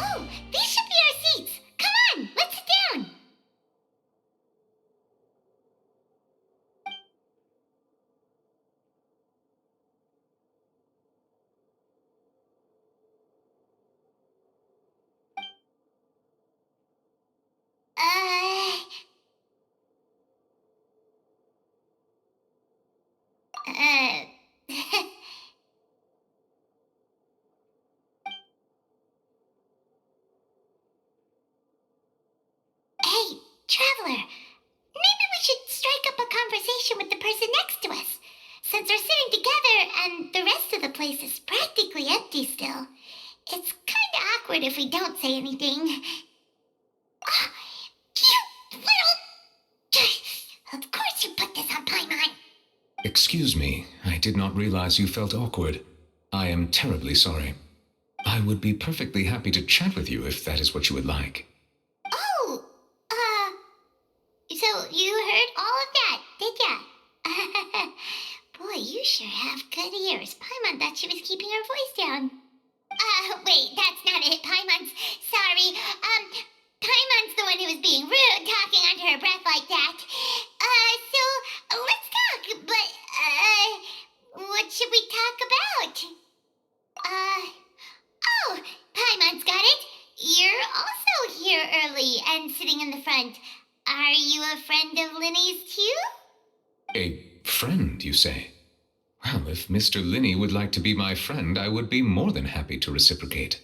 Oh, these should be our seats. Come on, let's sit down. Uh... Uh... Hey, Traveler, maybe we should strike up a conversation with the person next to us. Since we're sitting together and the rest of the place is practically empty still, it's kinda awkward if we don't say anything. Ah, you little... Of course you put this on Paimon. Excuse me, I did not realize you felt awkward. I am terribly sorry. I would be perfectly happy to chat with you if that is what you would like. Oh, so you heard all of that, did ya? Boy, you sure have good ears. Paimon thought she was keeping her voice down. Wait, that's not it. Paimon's sorry. Paimon's the one who was being rude, talking under her breath like that. So let's talk, but, what should we talk about? Oh, Paimon's got it. You're also here early and sitting in the front. Are you a friend of Linny's too? A friend, you say? Well, if Mr. Linney would like to be my friend, I would be more than happy to reciprocate.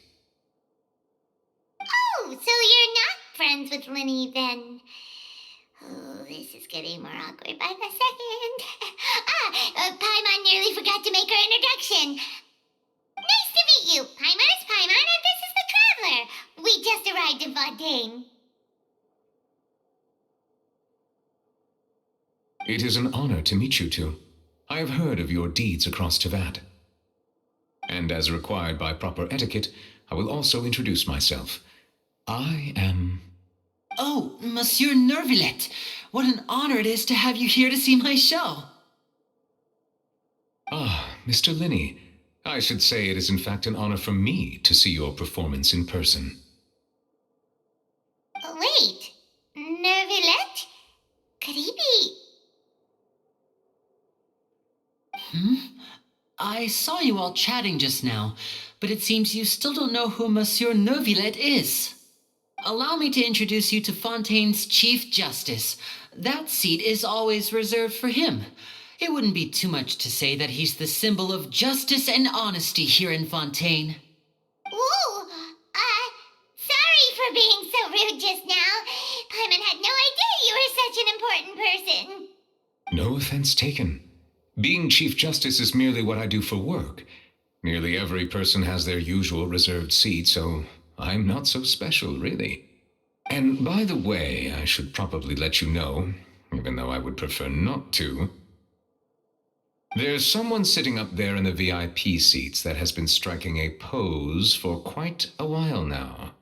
Oh, so you're not friends with Linny then? Oh, this is getting more awkward by the second. Paimon nearly forgot to make her introduction. Nice to meet you. Paimon is Paimon, and this is the Traveler. We just arrived in Fontaine. It is an honor to meet you two. I have heard of your deeds across Tevat. And as required by proper etiquette, I will also introduce myself. I am... Oh, Monsieur Nervillet! What an honor it is to have you here to see my show! Ah, Mr. Linney. I should say it is in fact an honor for me to see your performance in person. Wait, Nervillet? Could he be... I saw you all chatting just now, but it seems you still don't know who Monsieur Nervillet is. Allow me to introduce you to Fontaine's Chief Justice. That seat is always reserved for him. It wouldn't be too much to say that he's the symbol of justice and honesty here in Fontaine. Ooh, sorry for being so rude just now. Paimon had no idea you were such an important person. No offense taken. Being Chief Justice is merely what I do for work. Nearly every person has their usual reserved seat, so I'm not so special, really. And by the way, I should probably let you know, even though I would prefer not to. There's someone sitting up there in the VIP seats that has been striking a pose for quite a while now.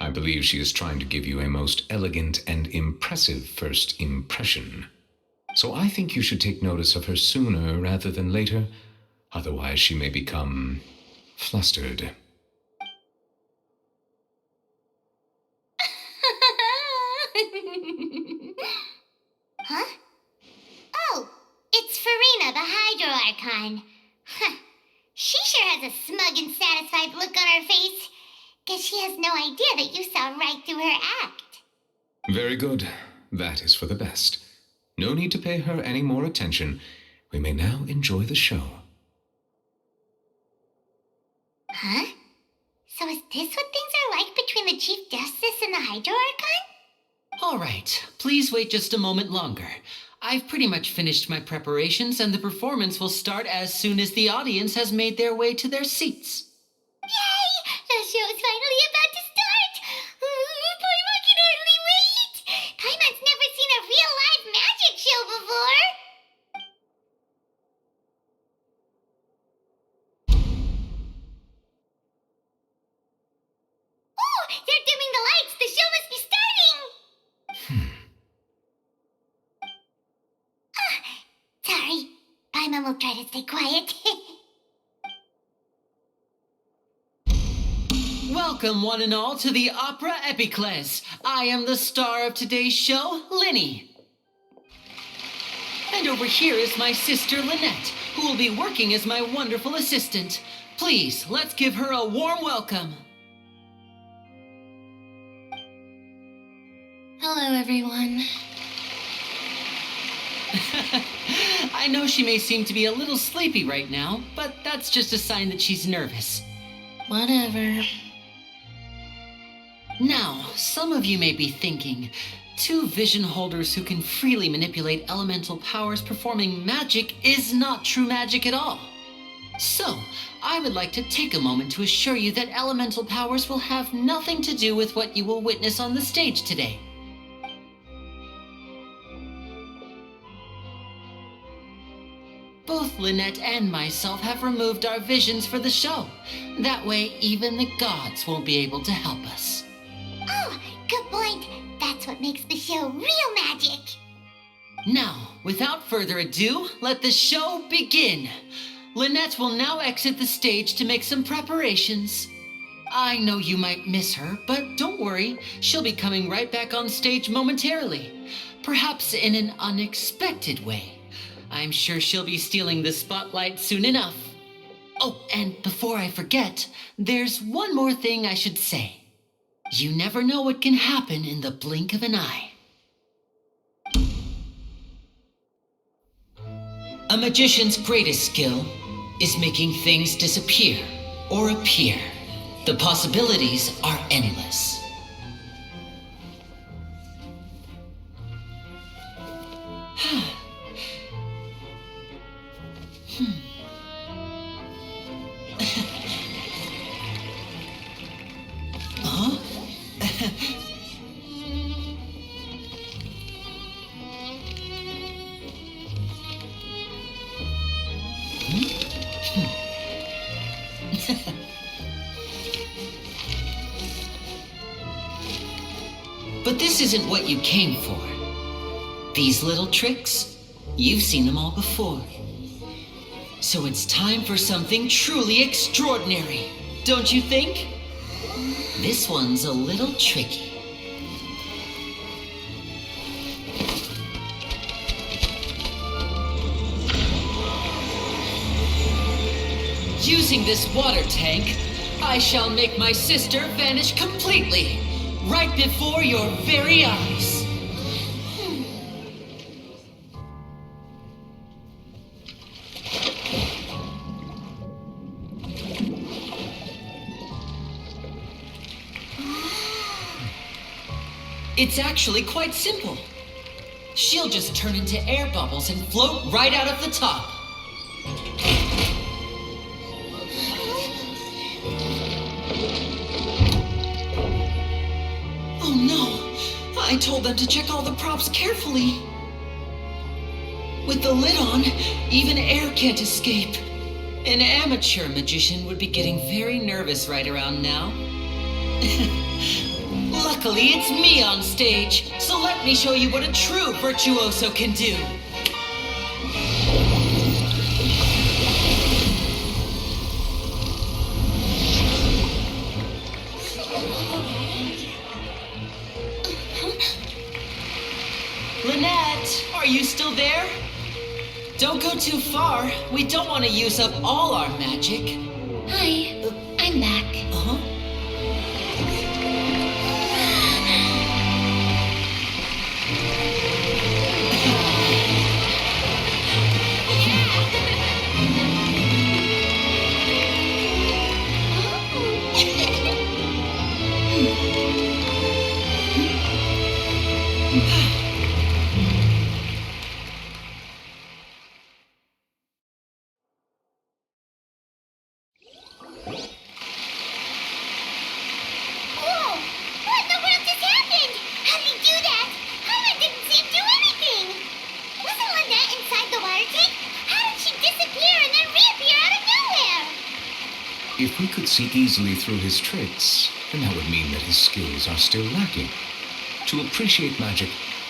I believe she is trying to give you a most elegant and impressive first impression. So I think you should take notice of her sooner rather than later, otherwise she may become flustered. Huh? Oh, it's Farina, the Hydro Archon. Huh. She sure has a smug and satisfied look on her face. Guess she has no idea that you saw right through her act. Very good. That is for the best. No need to pay her any more attention. We may now enjoy the show. Huh? So is this what things are like between the Chief Justice and the Hydro Archon? All right, please wait just a moment longer. I've pretty much finished my preparations, and the performance will start as soon as the audience has made their way to their seats. Yay! The show's finally about to start! Paimon can hardly wait! Paimon's never seen a real live magic show before! Oh! They're dimming the lights! The show must be starting! Sorry. Paimon will try to stay quiet. Welcome, one and all, to the Opera Epiclese. I am the star of today's show, Linny. And over here is my sister, Lynette, who will be working as my wonderful assistant. Please, let's give her a warm welcome. Hello, everyone. I know she may seem to be a little sleepy right now, but that's just a sign that she's nervous. Whatever. Now, some of you may be thinking, two vision holders who can freely manipulate elemental powers performing magic is not true magic at all. So, I would like to take a moment to assure you that elemental powers will have nothing to do with what you will witness on the stage today. Both Lynette and myself have removed our visions for the show. That way, even the gods won't be able to help us. Oh, good point. That's what makes the show real magic. Now, without further ado, let the show begin. Lynette will now exit the stage to make some preparations. I know you might miss her, but don't worry. She'll be coming right back on stage momentarily. Perhaps in an unexpected way. I'm sure she'll be stealing the spotlight soon enough. Oh, and before I forget, there's one more thing I should say. You never know what can happen in the blink of an eye. A magician's greatest skill is making things disappear or appear. The possibilities are endless. Huh? But this isn't what you came for. These little tricks, you've seen them all before. So it's time for something truly extraordinary, don't you think? This one's a little tricky. Using this water tank, I shall make my sister vanish completely, right before your very eyes. It's actually quite simple. She'll just turn into air bubbles and float right out of the top. Oh no, I told them to check all the props carefully. With the lid on, even air can't escape. An amateur magician would be getting very nervous right around now. Luckily, it's me on stage, so let me show you what a true virtuoso can do. Lynette, are you still there? Don't go too far. We don't want to use up all our magic. Hi, I'm back. Uh-huh. Whoa! What in the world just happened? How did he do that? Paimon didn't see him do anything. Wasn't Lynette inside the water tank? How did she disappear and then reappear out of nowhere? If we could see easily through his tricks, then that would mean that his skills are still lacking. To appreciate magic,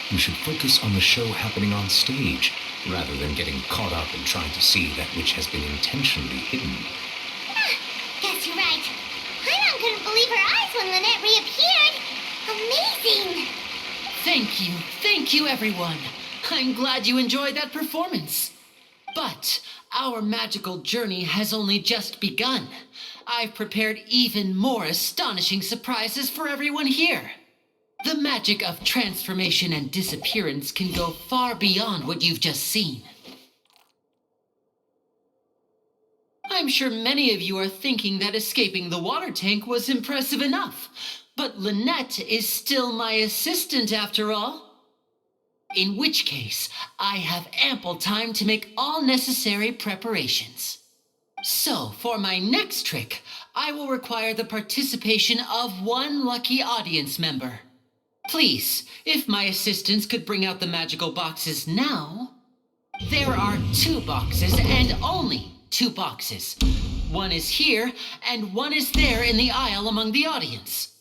you should focus on the show happening on stage, rather than getting caught up in trying to see that which has been intentionally hidden. Guess you're right. Paimon couldn't believe her eyes when Lynette reappeared. Amazing! Thank you everyone. I'm glad you enjoyed that performance. But our magical journey has only just begun. I've prepared even more astonishing surprises for everyone here. The magic of transformation and disappearance can go far beyond what you've just seen. I'm sure many of you are thinking that escaping the water tank was impressive enough, but Lynette is still my assistant after all. In which case, I have ample time to make all necessary preparations. So, for my next trick, I will require the participation of one lucky audience member. Please, if my assistants could bring out the magical boxes now. There are 2 boxes and only 2 boxes. One is here and one is there in the aisle among the audience.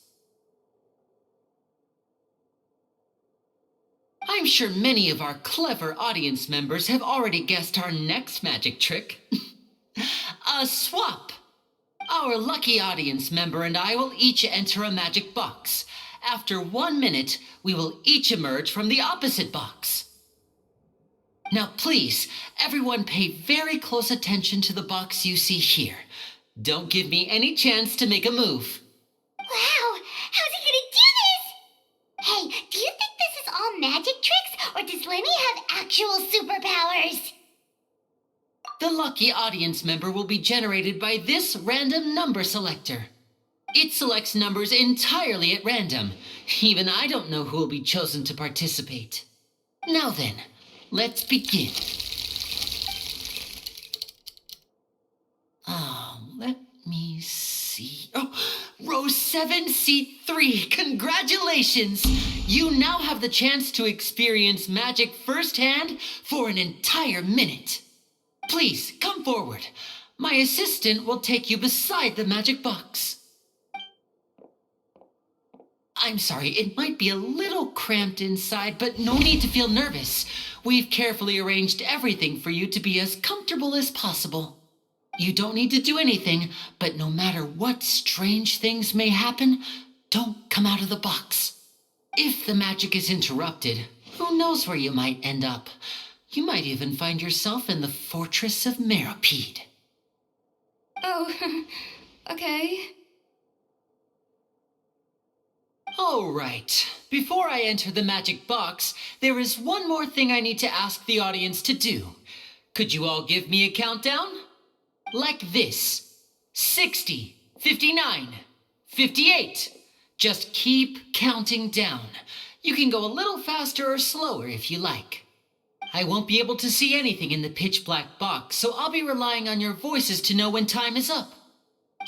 I'm sure many of our clever audience members have already guessed our next magic trick. A swap! Our lucky audience member and I will each enter a magic box. After 1 minute, we will each emerge from the opposite box. Now please, everyone pay very close attention to the box you see here. Don't give me any chance to make a move. Wow! How's he gonna do this? Hey, do you think this is all magic tricks, or does Lenny have actual superpowers? The lucky audience member will be generated by this random number selector. It selects numbers entirely at random. Even I don't know who will be chosen to participate. Now then, let's begin. Let me see. Oh, row 7, seat 3. Congratulations! You now have the chance to experience magic firsthand for an entire minute. Please, come forward. My assistant will take you beside the magic box. I'm sorry, it might be a little cramped inside, but no need to feel nervous. We've carefully arranged everything for you to be as comfortable as possible. You don't need to do anything, but no matter what strange things may happen, don't come out of the box. If the magic is interrupted, who knows where you might end up? You might even find yourself in the Fortress of Meropide. Oh, okay. All right. Before I enter the magic box, there is one more thing I need to ask the audience to do. Could you all give me a countdown? Like this. 60, 59, 58. Just keep counting down. You can go a little faster or slower if you like. I won't be able to see anything in the pitch black box, so I'll be relying on your voices to know when time is up.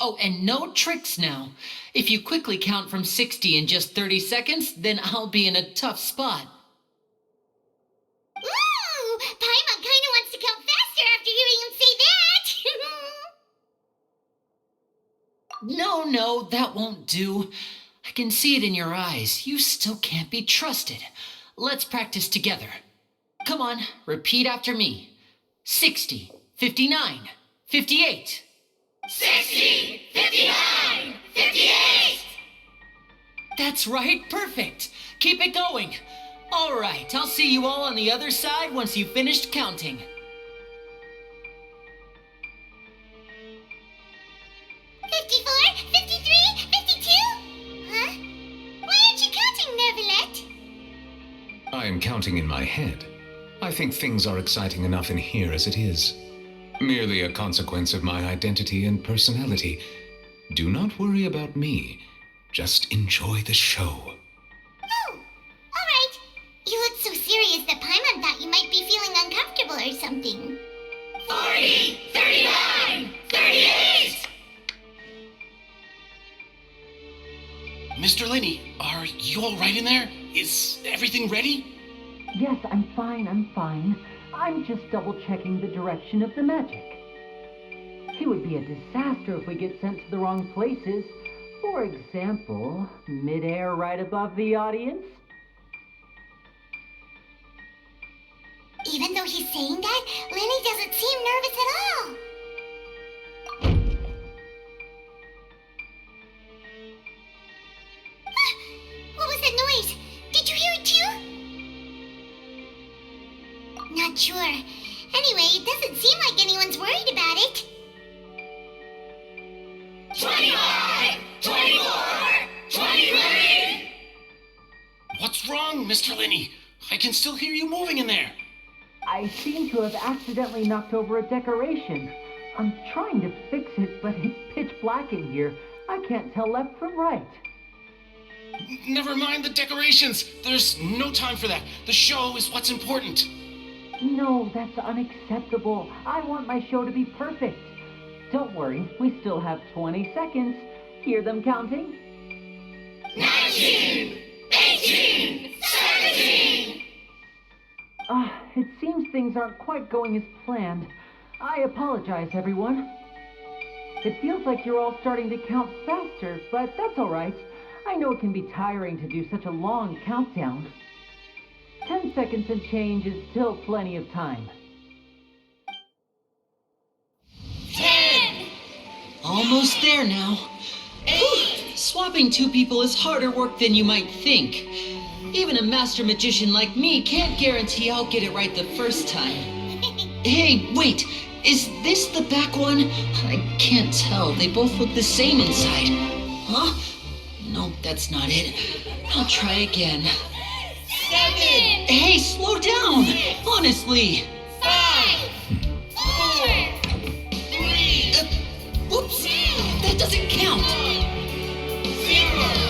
Oh, and no tricks now. If you quickly count from 60 in just 30 seconds, then I'll be in a tough spot. Ooh! Paimon kinda wants to count faster after hearing him say that! No, that won't do. I can see it in your eyes. You still can't be trusted. Let's practice together. Come on, repeat after me. 60, 59, 58. 60, 59, 58! That's right, perfect. Keep it going. All right, I'll see you all on the other side once you've finished counting. 54, 53, 52? Huh? Why aren't you counting, Nervalette? I am counting in my head. I think things are exciting enough in here as it is. Merely a consequence of my identity and personality. Do not worry about me. Just enjoy the show. Oh, alright. You look so serious that Paimon thought you might be feeling uncomfortable or something. 40, 39, 38! Mr. Lenny, are you all right in there? Is everything ready? Yes, I'm fine. I'm just double-checking the direction of the magic. It would be a disaster if we get sent to the wrong places. For example, mid-air right above the audience. Even though he's saying that, Lenny doesn't seem nervous at all. that noise? Did you hear it too? Not sure. Anyway, it doesn't seem like anyone's worried about it. 25! 24! 23! What's wrong, Mr. Linney? I can still hear you moving in there. I seem to have accidentally knocked over a decoration. I'm trying to fix it, but it's pitch black in here. I can't tell left from right. Never mind the decorations. There's no time for that. The show is what's important. No, that's unacceptable. I want my show to be perfect. Don't worry, we still have 20 seconds. Hear them counting? 19! 18! 17! It seems things aren't quite going as planned. I apologize, everyone. It feels like you're all starting to count faster, but that's all right. I know it can be tiring to do such a long countdown. 10 seconds and change is still plenty of time. 10! Almost there now. 8! Swapping two people is harder work than you might think. Even a master magician like me can't guarantee I'll get it right the first time. Hey, wait! Is this the back one? I can't tell. They both look the same inside. Huh? No, that's not it. I'll try again. 7! Hey, slow down! Honestly! 5! 4! 3! Whoops! That doesn't count! 0!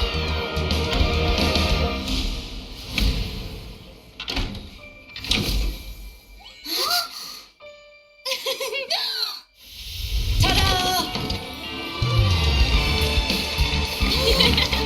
Ta-da! What happened?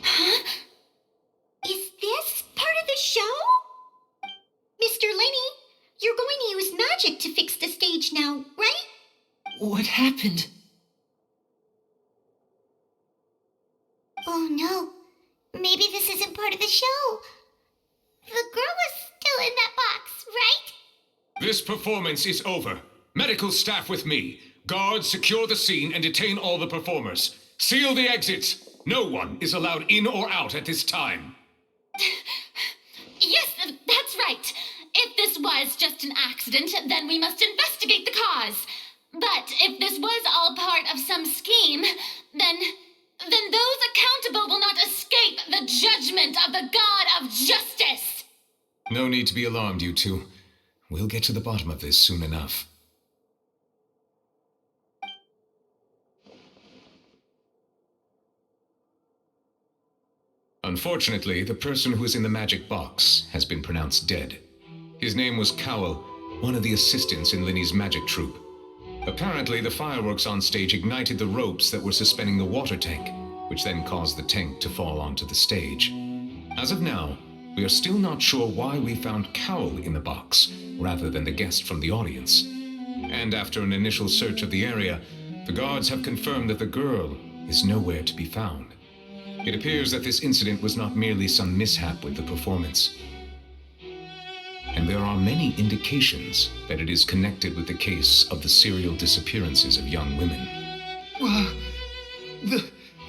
Huh? Is this part of the show? Mr. Linney, you're going to use magic to fix the stage now, right? What happened? Oh no. Maybe this isn't part of the show. The girl was still in that box, right? This performance is over. Medical staff with me. Guards, secure the scene and detain all the performers. Seal the exits. No one is allowed in or out at this time. Yes, that's right. If this was just an accident, then we must investigate the cause. But if this was all part of some scheme, then those accountable will not escape the judgment of the God of Justice. No need to be alarmed, you two. We'll get to the bottom of this soon enough. Unfortunately, the person who is in the magic box has been pronounced dead. His name was Cowell, one of the assistants in Linney's magic troupe. Apparently, the fireworks on stage ignited the ropes that were suspending the water tank, which then caused the tank to fall onto the stage. As of now, we are still not sure why we found Cowell in the box, rather than the guest from the audience. And after an initial search of the area, the guards have confirmed that the girl is nowhere to be found. It appears that this incident was not merely some mishap with the performance. And there are many indications that it is connected with the case of the serial disappearances of young women.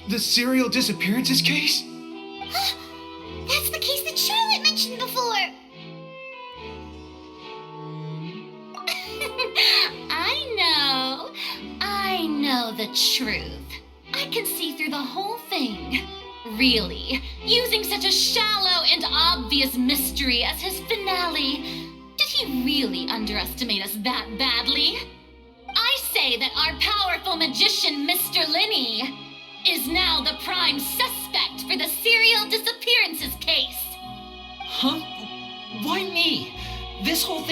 The serial disappearances case? That's the case that Charlotte mentioned before. I know the truth. I can see through the whole thing. Really, using such a shallow and obvious mystery as his finale, did he really underestimate us that badly? I say that our powerful magician, Mr. Linney, is now the prime suspect for the serial disappearances case. Huh?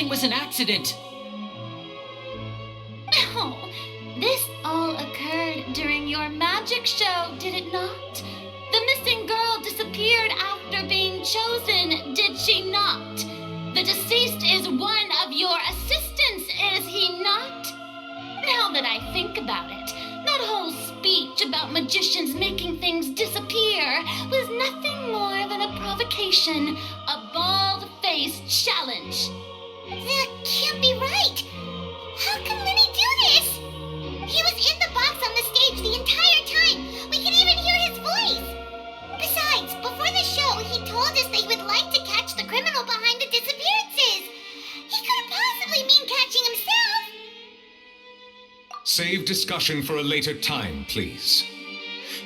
thing was an accident. Oh, this all occurred during your magic show, did it not? The missing girl disappeared after being chosen, did she not? The deceased is one of your assistants, is he not? Now that I think about it, that whole speech about magicians making things disappear was nothing more than a provocation, a bald-faced challenge. That can't be right. How can Lenny do this? He was in the box on the stage the entire time. We could even hear his voice. Besides, before the show, he told us they would like to catch the criminal behind the disappearances. He couldn't possibly mean catching himself. Save discussion for a later time, please.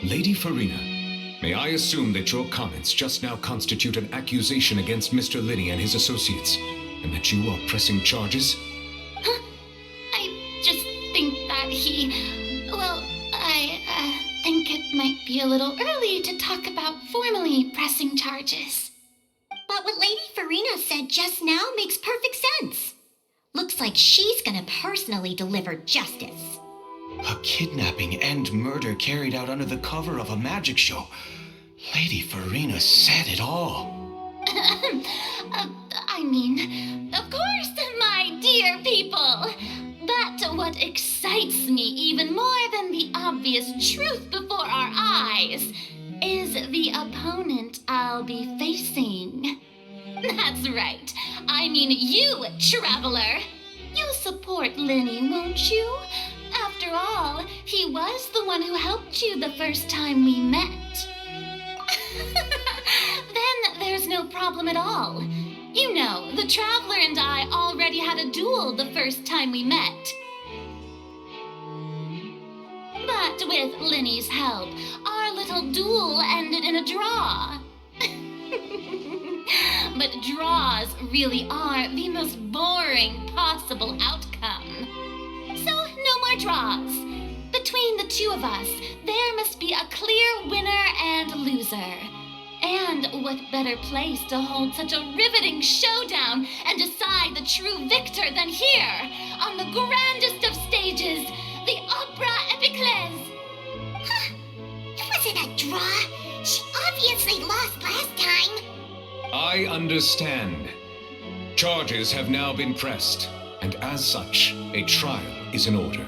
Lady Farina, may I assume that your comments just now constitute an accusation against Mr. Linney and his associates, and that you are pressing charges? I just think that I think it might be a little early to talk about formally pressing charges. But what Lady Farina said just now makes perfect sense. Looks like she's gonna personally deliver justice. A kidnapping and murder carried out under the cover of a magic show. Lady Farina said it all. I mean, of course, my dear people. But what excites me even more than the obvious truth before our eyes is the opponent I'll be facing. That's right. I mean you, traveler. You'll support Lenny, won't you? After all, he was the one who helped you the first time we met. Then there's no problem at all. You know, the traveler and I already had a duel the first time we met. But with Lenny's help, our little duel ended in a draw. But draws really are the most boring possible outcome. So, no more draws. Between the two of us, there must be a clear winner and loser. And what better place to hold such a riveting showdown and decide the true victor than here, on the grandest of stages, the Opera Epiclese. Huh. It wasn't a draw. She obviously lost last time. I understand. Charges have now been pressed, and as such, a trial is in order.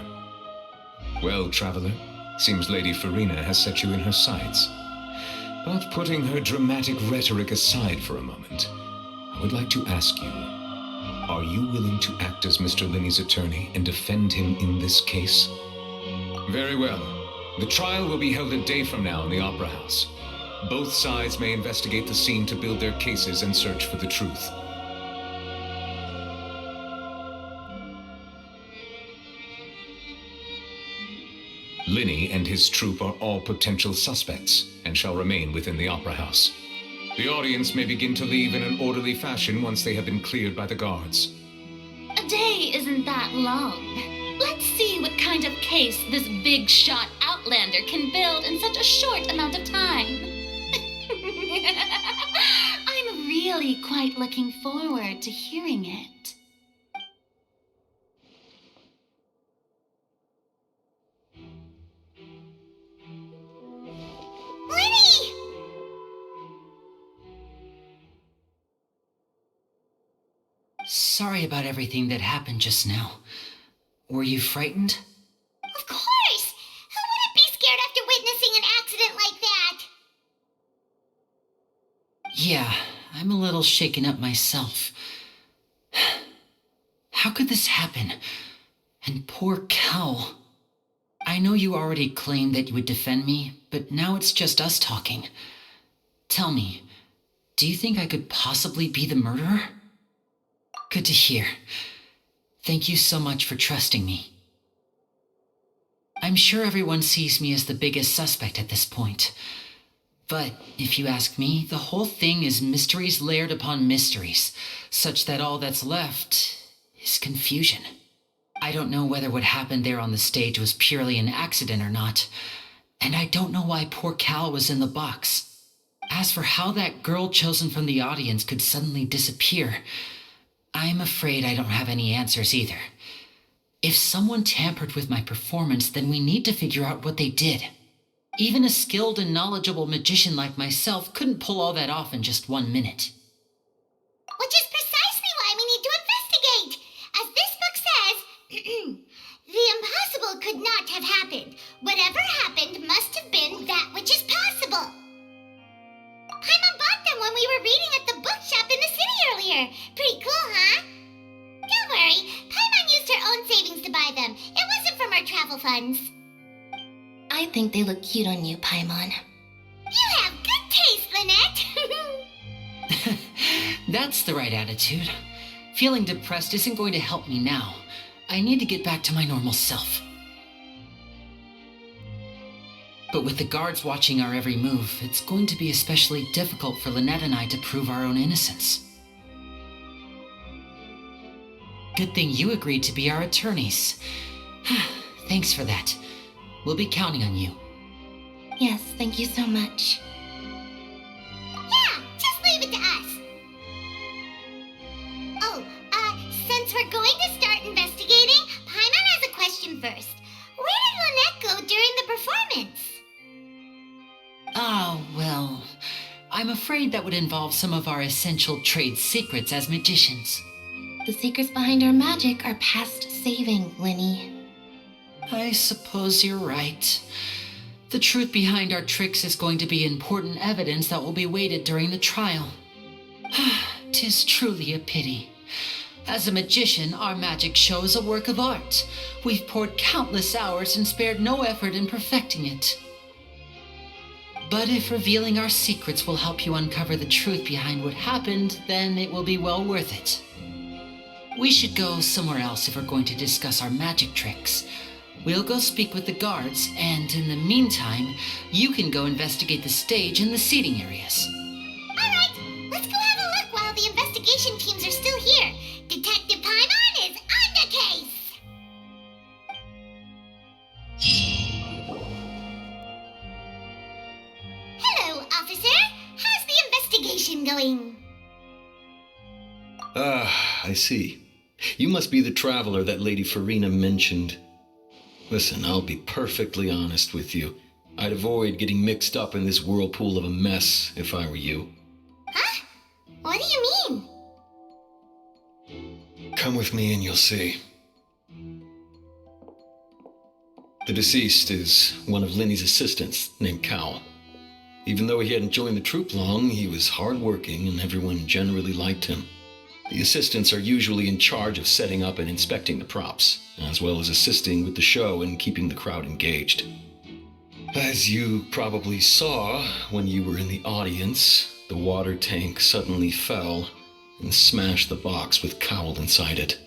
Well, traveler, seems Lady Farina has set you in her sights. But putting her dramatic rhetoric aside for a moment, I would like to ask you, are you willing to act as Mr. Linney's attorney and defend him in this case? Very well. The trial will be held a day from now in the Opera House. Both sides may investigate the scene to build their cases and search for the truth. Linney and his troupe are all potential suspects and shall remain within the Opera House. The audience may begin to leave in an orderly fashion once they have been cleared by the guards. A day isn't that long. Let's see what kind of case this big-shot outlander can build in such a short amount of time. I'm really quite looking forward to hearing it. Lenny! Sorry about everything that happened just now. Were you frightened? Of course! Who wouldn't be scared after witnessing an accident like that? Yeah, I'm a little shaken up myself. How could this happen? And poor Cal. I know you already claimed that you would defend me, but now it's just us talking. Tell me, do you think I could possibly be the murderer? Good to hear. Thank you so much for trusting me. I'm sure everyone sees me as the biggest suspect at this point. But if you ask me, the whole thing is mysteries layered upon mysteries, such that all that's left is confusion. I don't know whether what happened there on the stage was purely an accident or not, and I don't know why poor Cal was in the box. As for how that girl chosen from the audience could suddenly disappear, I'm afraid I don't have any answers either. If someone tampered with my performance, then we need to figure out what they did. Even a skilled and knowledgeable magician like myself couldn't pull all that off in just 1 minute. Which is precisely why we need to investigate. As this book says, the impossible could not have happened. Whatever happened must have been that which is possible. Paimon bought them when we were reading at the bookshop in the city earlier. Pretty cool, huh? Don't worry, Paimon used her own savings to buy them. It wasn't from our travel funds. I think they look cute on you, Paimon. You have good taste, Lynette. That's the right attitude. Feeling depressed isn't going to help me now. I need to get back to my normal self. But with the guards watching our every move, it's going to be especially difficult for Lynette and I to prove our own innocence. Good thing you agreed to be our attorneys. Thanks for that. We'll be counting on you. Yes, thank you so much. Yeah, just leave it to us. Oh, since we're going to start investigating, Paimon has a question first. Where did Lynette go during the performance? Ah, well, I'm afraid that would involve some of our essential trade secrets as magicians. The secrets behind our magic are past saving, Linny. I suppose you're right. The truth behind our tricks is going to be important evidence that will be weighted during the trial. 'Tis truly a pity. As a magician, our magic show is a work of art. We've poured countless hours and spared no effort in perfecting it. But if revealing our secrets will help you uncover the truth behind what happened, then it will be well worth it. We should go somewhere else if we're going to discuss our magic tricks. We'll go speak with the guards, and in the meantime, you can go investigate the stage and the seating areas. All right, let's go have a look while the investigation teams are still here. Detective Paimon is on the case. Hello, officer. How's the investigation going? I see. You must be the traveler that Lady Farina mentioned. Listen, I'll be perfectly honest with you. I'd avoid getting mixed up in this whirlpool of a mess if I were you. Huh? What do you mean? Come with me and you'll see. The deceased is one of Linny's assistants named Cal. Even though he hadn't joined the troupe long, he was hardworking and everyone generally liked him. The assistants are usually in charge of setting up and inspecting the props, as well as assisting with the show and keeping the crowd engaged. As you probably saw when you were in the audience, the water tank suddenly fell and smashed the box with Cowl inside it.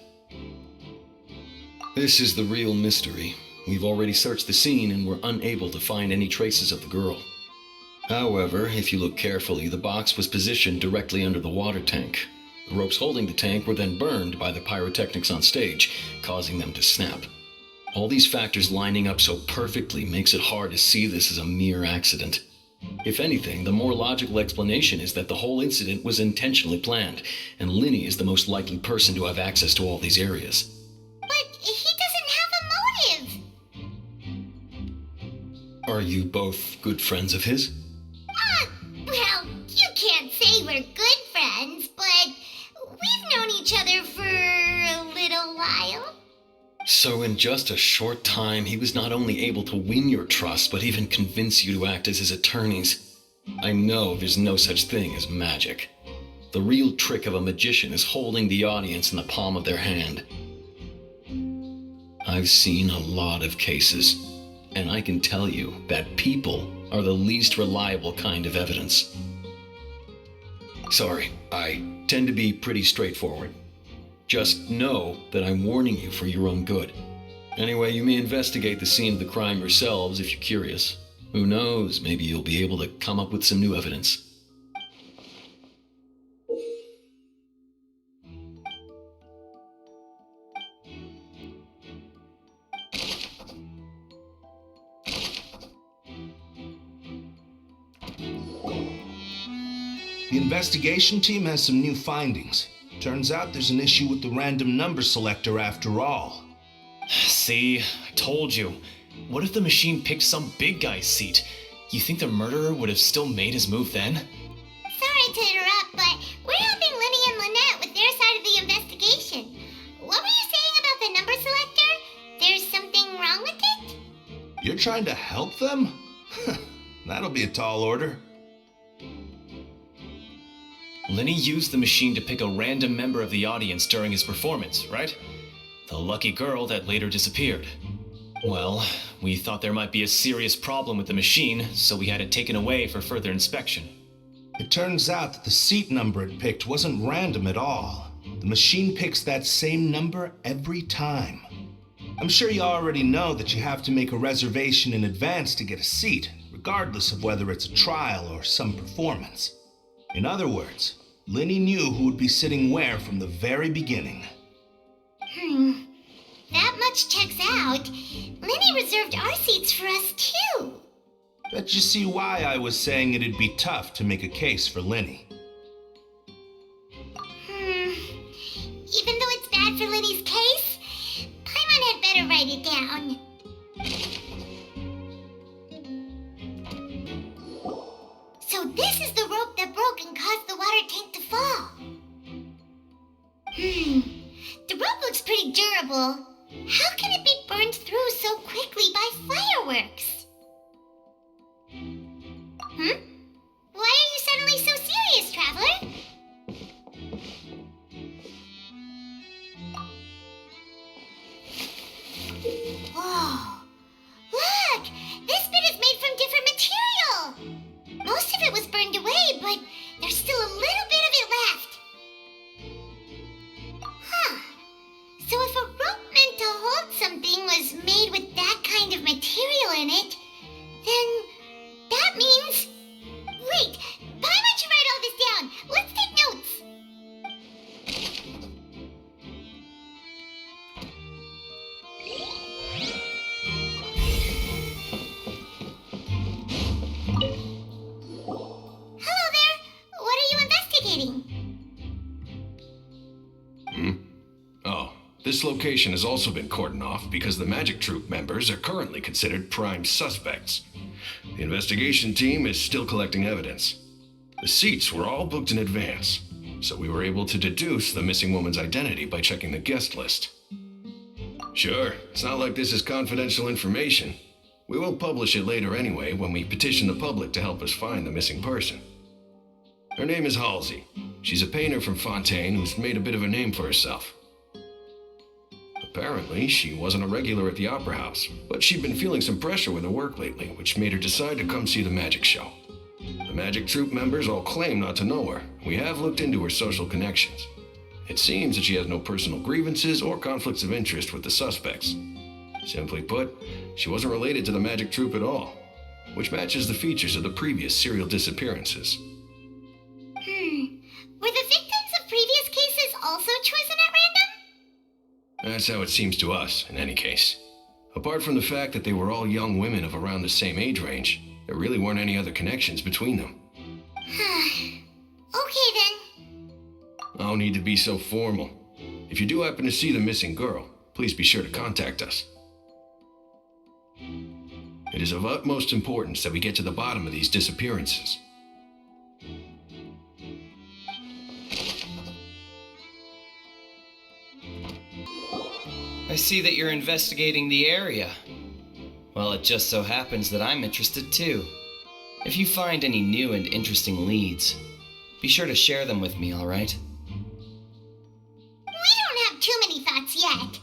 This is the real mystery. We've already searched the scene and were unable to find any traces of the girl. However, if you look carefully, the box was positioned directly under the water tank. The ropes holding the tank were then burned by the pyrotechnics on stage, causing them to snap. All these factors lining up so perfectly makes it hard to see this as a mere accident. If anything, the more logical explanation is that the whole incident was intentionally planned, and Linny is the most likely person to have access to all these areas. But he doesn't have a motive. Are you both good friends of his? Well, you can't say we're good friends, but we've known each other for a little while. So in just a short time, he was not only able to win your trust, but even convince you to act as his attorneys. I know there's no such thing as magic. The real trick of a magician is holding the audience in the palm of their hand. I've seen a lot of cases, and I can tell you that people are the least reliable kind of evidence. Sorry, I tend to be pretty straightforward. Just know that I'm warning you for your own good. Anyway, you may investigate the scene of the crime yourselves if you're curious. Who knows, maybe you'll be able to come up with some new evidence. The investigation team has some new findings. Turns out there's an issue with the random number selector after all. See, I told you. What if the machine picked some big guy's seat? You think the murderer would have still made his move then? Sorry to interrupt, but we're helping Lenny and Lynette with their side of the investigation. What were you saying about the number selector? There's something wrong with it? You're trying to help them? That'll be a tall order. Lenny used the machine to pick a random member of the audience during his performance, right? The lucky girl that later disappeared. Well, we thought there might be a serious problem with the machine, so we had it taken away for further inspection. It turns out that the seat number it picked wasn't random at all. The machine picks that same number every time. I'm sure you already know that you have to make a reservation in advance to get a seat, regardless of whether it's a trial or some performance. In other words, Lenny knew who would be sitting where from the very beginning. That much checks out. Lenny reserved our seats for us too. Bet you see why I was saying it'd be tough to make a case for Lenny. Even though it's bad for Lenny's case, Paimon had better write it down. So this is the rope that broke and caused the water tank to fall. The rope looks pretty durable. How can it be burned through so quickly by fireworks? Why are you suddenly so serious, Traveler? Whoa! Look! This bit is made from different material! Most of it was burned away, but there's still a little bit of it left. So if a rope meant to hold something was made with that kind of material in it, then that means... Wait! Paimon should write all this down! Let's take notes! Hello there! What are you investigating? Oh, this location has also been cordoned off because the Magic Troupe members are currently considered prime suspects. The investigation team is still collecting evidence. The seats were all booked in advance, so we were able to deduce the missing woman's identity by checking the guest list. Sure, it's not like this is confidential information. We will publish it later anyway when we petition the public to help us find the missing person. Her name is Halsey. She's a painter from Fontaine who's made a bit of a name for herself. Apparently, she wasn't a regular at the Opera House, but she'd been feeling some pressure with her work lately, which made her decide to come see the magic show. The Magic Troupe members all claim not to know her. We have looked into her social connections. It seems that she has no personal grievances or conflicts of interest with the suspects. Simply put, she wasn't related to the Magic Troupe at all, which matches the features of the previous serial disappearances. Were the victims of previous cases also chosen at random? That's how it seems to us, in any case. Apart from the fact that they were all young women of around the same age range, there really weren't any other connections between them. Okay then. No need to be so formal. If you do happen to see the missing girl, please be sure to contact us. It is of utmost importance that we get to the bottom of these disappearances. I see that you're investigating the area. Well, it just so happens that I'm interested too. If you find any new and interesting leads, be sure to share them with me, all right? We don't have too many thoughts yet.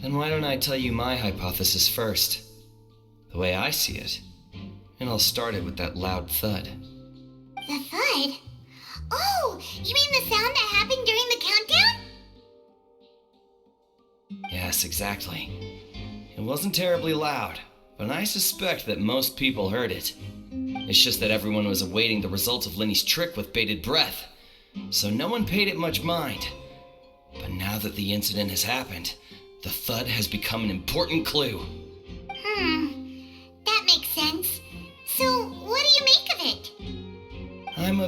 Then why don't I tell you my hypothesis first? The way I see it. And I'll start it with that loud thud. The thud? Oh, you mean the sound that happened during the countdown? Yes, exactly. It wasn't terribly loud, but I suspect that most people heard it. It's just that everyone was awaiting the results of Lenny's trick with bated breath, so no one paid it much mind. But now that the incident has happened, the thud has become an important clue. That makes sense. So, what do you make of it?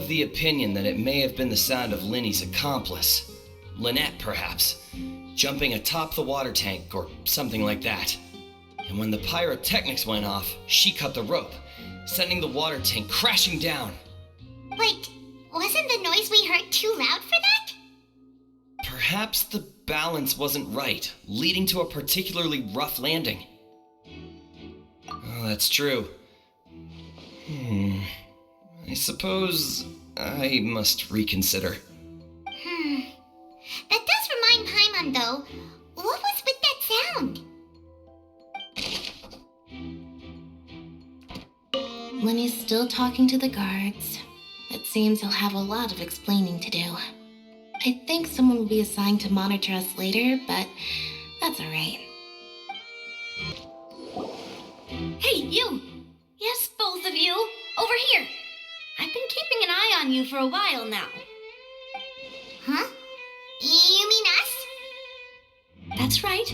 of the opinion that it may have been the sound of Linny's accomplice. Lynette, perhaps. Jumping atop the water tank or something like that. And when the pyrotechnics went off, she cut the rope, sending the water tank crashing down. Wait, wasn't the noise we heard too loud for that? Perhaps the balance wasn't right, leading to a particularly rough landing. Oh, that's true. I suppose I must reconsider. That does remind Paimon, though. What was with that sound? Lenny's still talking to the guards. It seems he'll have a lot of explaining to do. I think someone will be assigned to monitor us later, but that's alright. Hey, you! Yes, both of you! Over here! I've been keeping an eye on you for a while now. Huh? You mean us? That's right.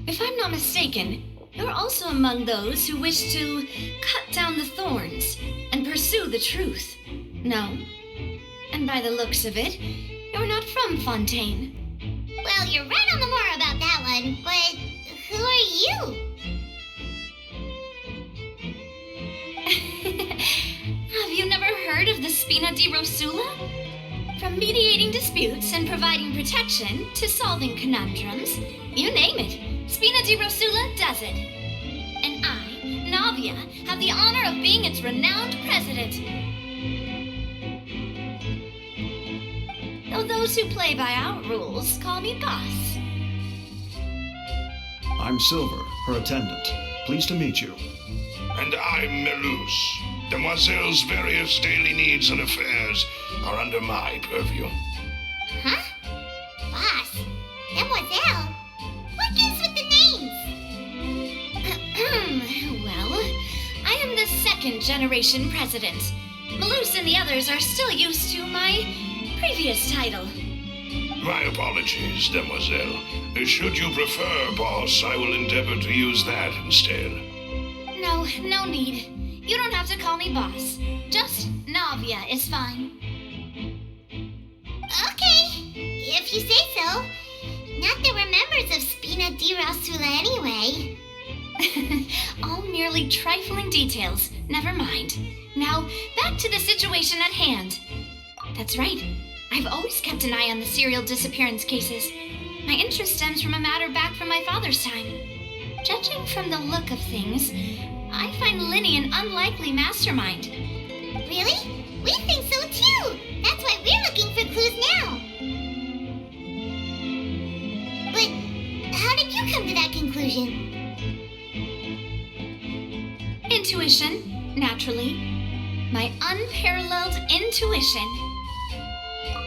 If I'm not mistaken, you're also among those who wish to cut down the thorns and pursue the truth. No? And by the looks of it, you're not from Fontaine. Well, you're right on the moor about that one, but who are you? Have you never heard of the Spina di Rosula? From mediating disputes and providing protection to solving conundrums, you name it, Spina di Rosula does it. And I, Navia, have the honor of being its renowned president. Though those who play by our rules call me boss. I'm Silver, her attendant. Pleased to meet you. And I'm Melus. Demoiselle's various daily needs and affairs are under my purview. Huh? Boss? Demoiselle? What gives with the names? Well, I am the second generation president. Malus and the others are still used to my previous title. My apologies, Demoiselle. Should you prefer, boss, I will endeavor to use that instead. No need. You don't have to call me boss. Just Navia is fine. Okay, if you say so. Not that we're members of Spina di Rosula anyway. All merely trifling details. Never mind. Now, back to the situation at hand. That's right. I've always kept an eye on the serial disappearance cases. My interest stems from a matter back from my father's time. Judging from the look of things, I find Linny an unlikely mastermind. Really? We think so too. That's why we're looking for clues now. But how did you come to that conclusion? Intuition, naturally. My unparalleled intuition.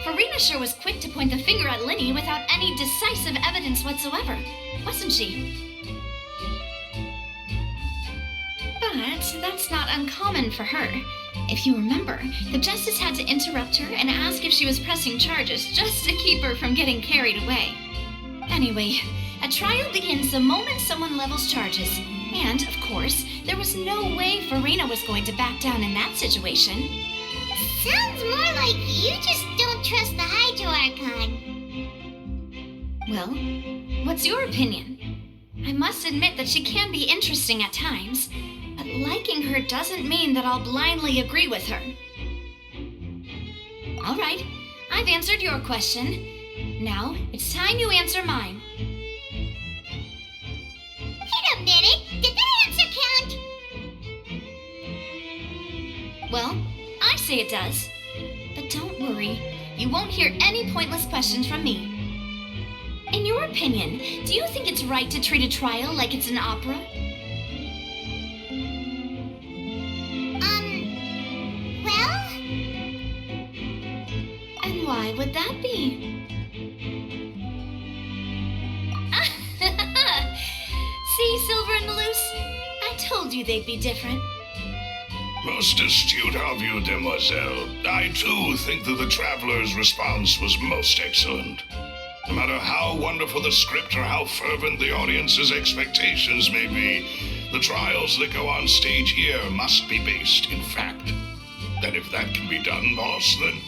Farina sure was quick to point the finger at Linny without any decisive evidence whatsoever, wasn't she? But that's not uncommon for her. If you remember, the justice had to interrupt her and ask if she was pressing charges just to keep her from getting carried away. Anyway, a trial begins the moment someone levels charges. And, of course, there was no way Farina was going to back down in that situation. Sounds more like you just don't trust the Hydro Archon. Well, what's your opinion? I must admit that she can be interesting at times, but liking her doesn't mean that I'll blindly agree with her. All right, I've answered your question. Now, it's time you answer mine. Wait a minute, did that answer count? Well, I say it does. But don't worry, you won't hear any pointless questions from me. In your opinion, do you think it's right to treat a trial like it's an opera? Well? And why would that be? See, Silver and Malus? I told you they'd be different. Most astute of you, Demoiselle. I, too, think that the Traveler's response was most excellent. No matter how wonderful the script or how fervent the audience's expectations may be, the trials that go on stage here must be based in fact. Then if that can be done, boss, then...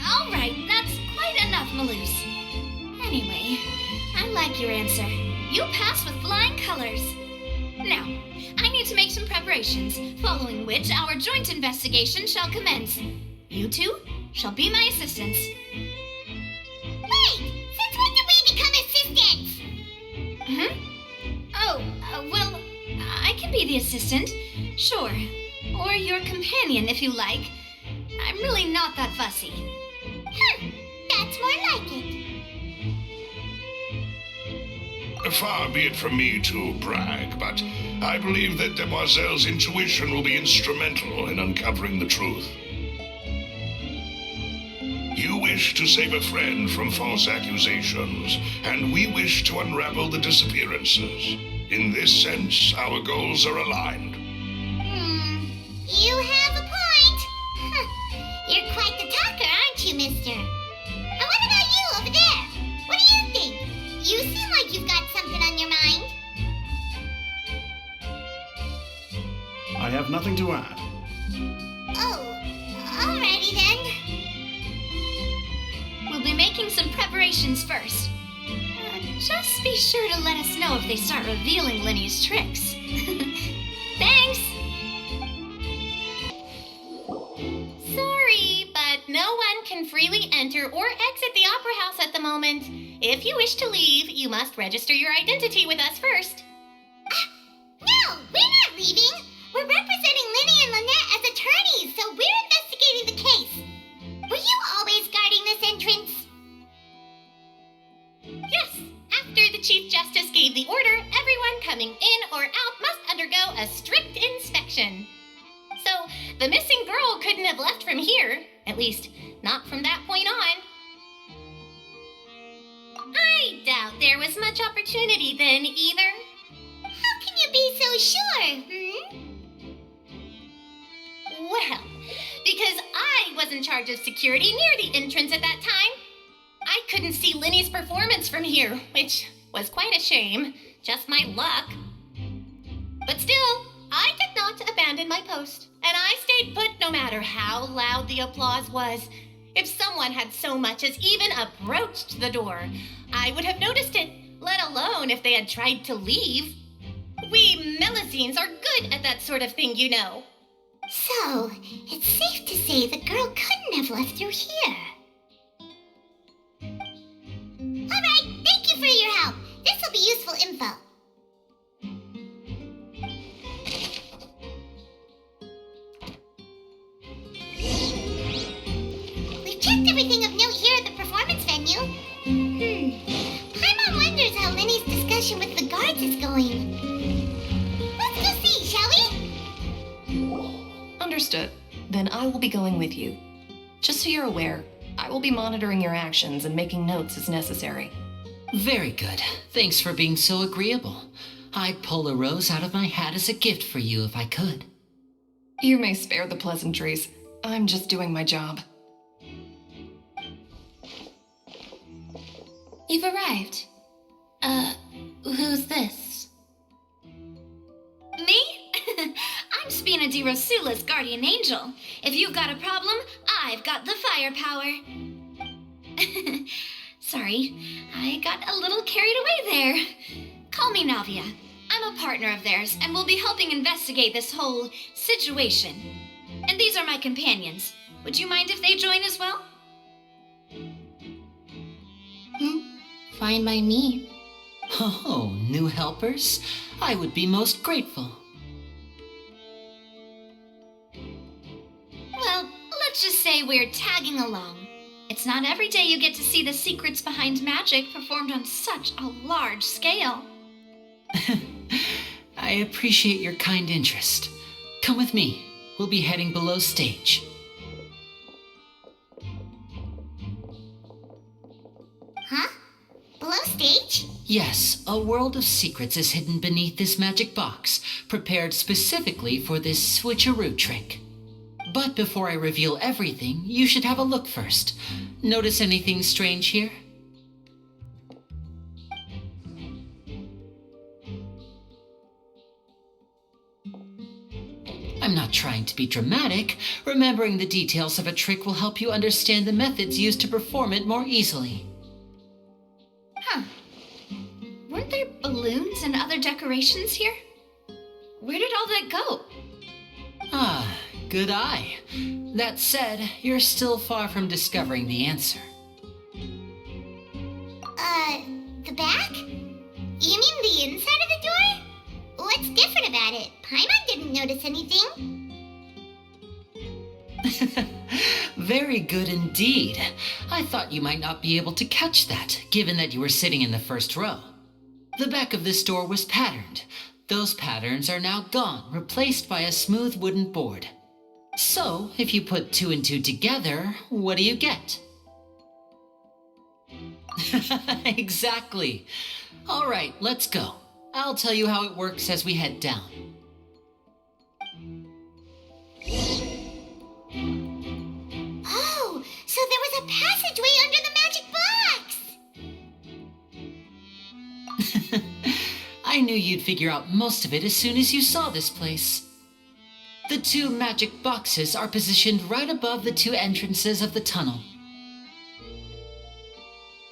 All right, that's quite enough, Maloose. Anyway, I like your answer. You pass with flying colors. Now, I need to make some preparations, following which our joint investigation shall commence. You two shall be my assistants. Wait! Since when did we become assistants? Oh, well, I can be the assistant, sure. Or your companion, if you like. I'm really not that fussy. That's more like it. Far be it from me to brag, but I believe that Demoiselle's intuition will be instrumental in uncovering the truth. You wish to save a friend from false accusations, and we wish to unravel the disappearances. In this sense, our goals are aligned. You have a point. You're quite the talker, aren't you, mister? And what about you over there? What do you think? You seem like you've got something on your mind. I have nothing to add. Oh, alrighty then. We'll be making some preparations first. Just be sure to let us know if they start revealing Lenny's tricks. Thanks! Sorry, but no one can freely enter or exit the Opera House at the moment. If you wish to leave, you must register your identity with us first. No, we're not leaving. We're representing Linny and Lynette as attorneys, so we're investigating the case. Were you always guarding this entrance? Yes, after the Chief Justice gave the order, everyone coming in or out must undergo a strict inspection. So, the missing girl couldn't have left from here. At least, not from that point on. I doubt there was much opportunity then, either. How can you be so sure, Well, because I was in charge of security near the entrance at that time. I couldn't see Linny's performance from here, which was quite a shame. Just my luck. But still, I did not abandon my post, and I stayed put no matter how loud the applause was. If someone had so much as even approached the door, I would have noticed it, let alone if they had tried to leave. We Melusines are good at that sort of thing, you know. So, it's safe to say the girl couldn't have left through here. Alright, thank you for your help. This will be useful info. We've checked everything of note here at the performance venue. Paimon wonders how Lenny's discussion with the guards is going. Let's go see, shall we? Understood. Then I will be going with you. Just so you're aware, I will be monitoring your actions and making notes as necessary. Very good. Thanks for being so agreeable. I'd pull a rose out of my hat as a gift for you if I could. You may spare the pleasantries. I'm just doing my job. You've arrived. Who's this? Me? I'm Spina di Rosula's guardian angel. If you've got a problem, I've got the firepower. Sorry, I got a little carried away there. Call me Navia. I'm a partner of theirs, and we'll be helping investigate this whole situation. And these are my companions. Would you mind if they join as well? Fine by me. Oh, new helpers? I would be most grateful. Well, let's just say we're tagging along. It's not every day you get to see the secrets behind magic performed on such a large scale. I appreciate your kind interest. Come with me. We'll be heading below stage. Huh? Below stage? Yes, a world of secrets is hidden beneath this magic box, prepared specifically for this switcheroo trick. But before I reveal everything, you should have a look first. Notice anything strange here? I'm not trying to be dramatic. Remembering the details of a trick will help you understand the methods used to perform it more easily. Huh. Weren't there balloons and other decorations here? Where did all that go? Ah, good eye. That said, you're still far from discovering the answer. The back? You mean the inside of the door? What's different about it? Paimon didn't notice anything. Very good indeed. I thought you might not be able to catch that, given that you were sitting in the first row. The back of this door was patterned. Those patterns are now gone, replaced by a smooth wooden board. So, if you put 2 and 2 together, what do you get? Exactly. All right, let's go. I'll tell you how it works as we head down. Oh, so there was a passageway under the magic box! I knew you'd figure out most of it as soon as you saw this place. The 2 magic boxes are positioned right above the 2 entrances of the tunnel.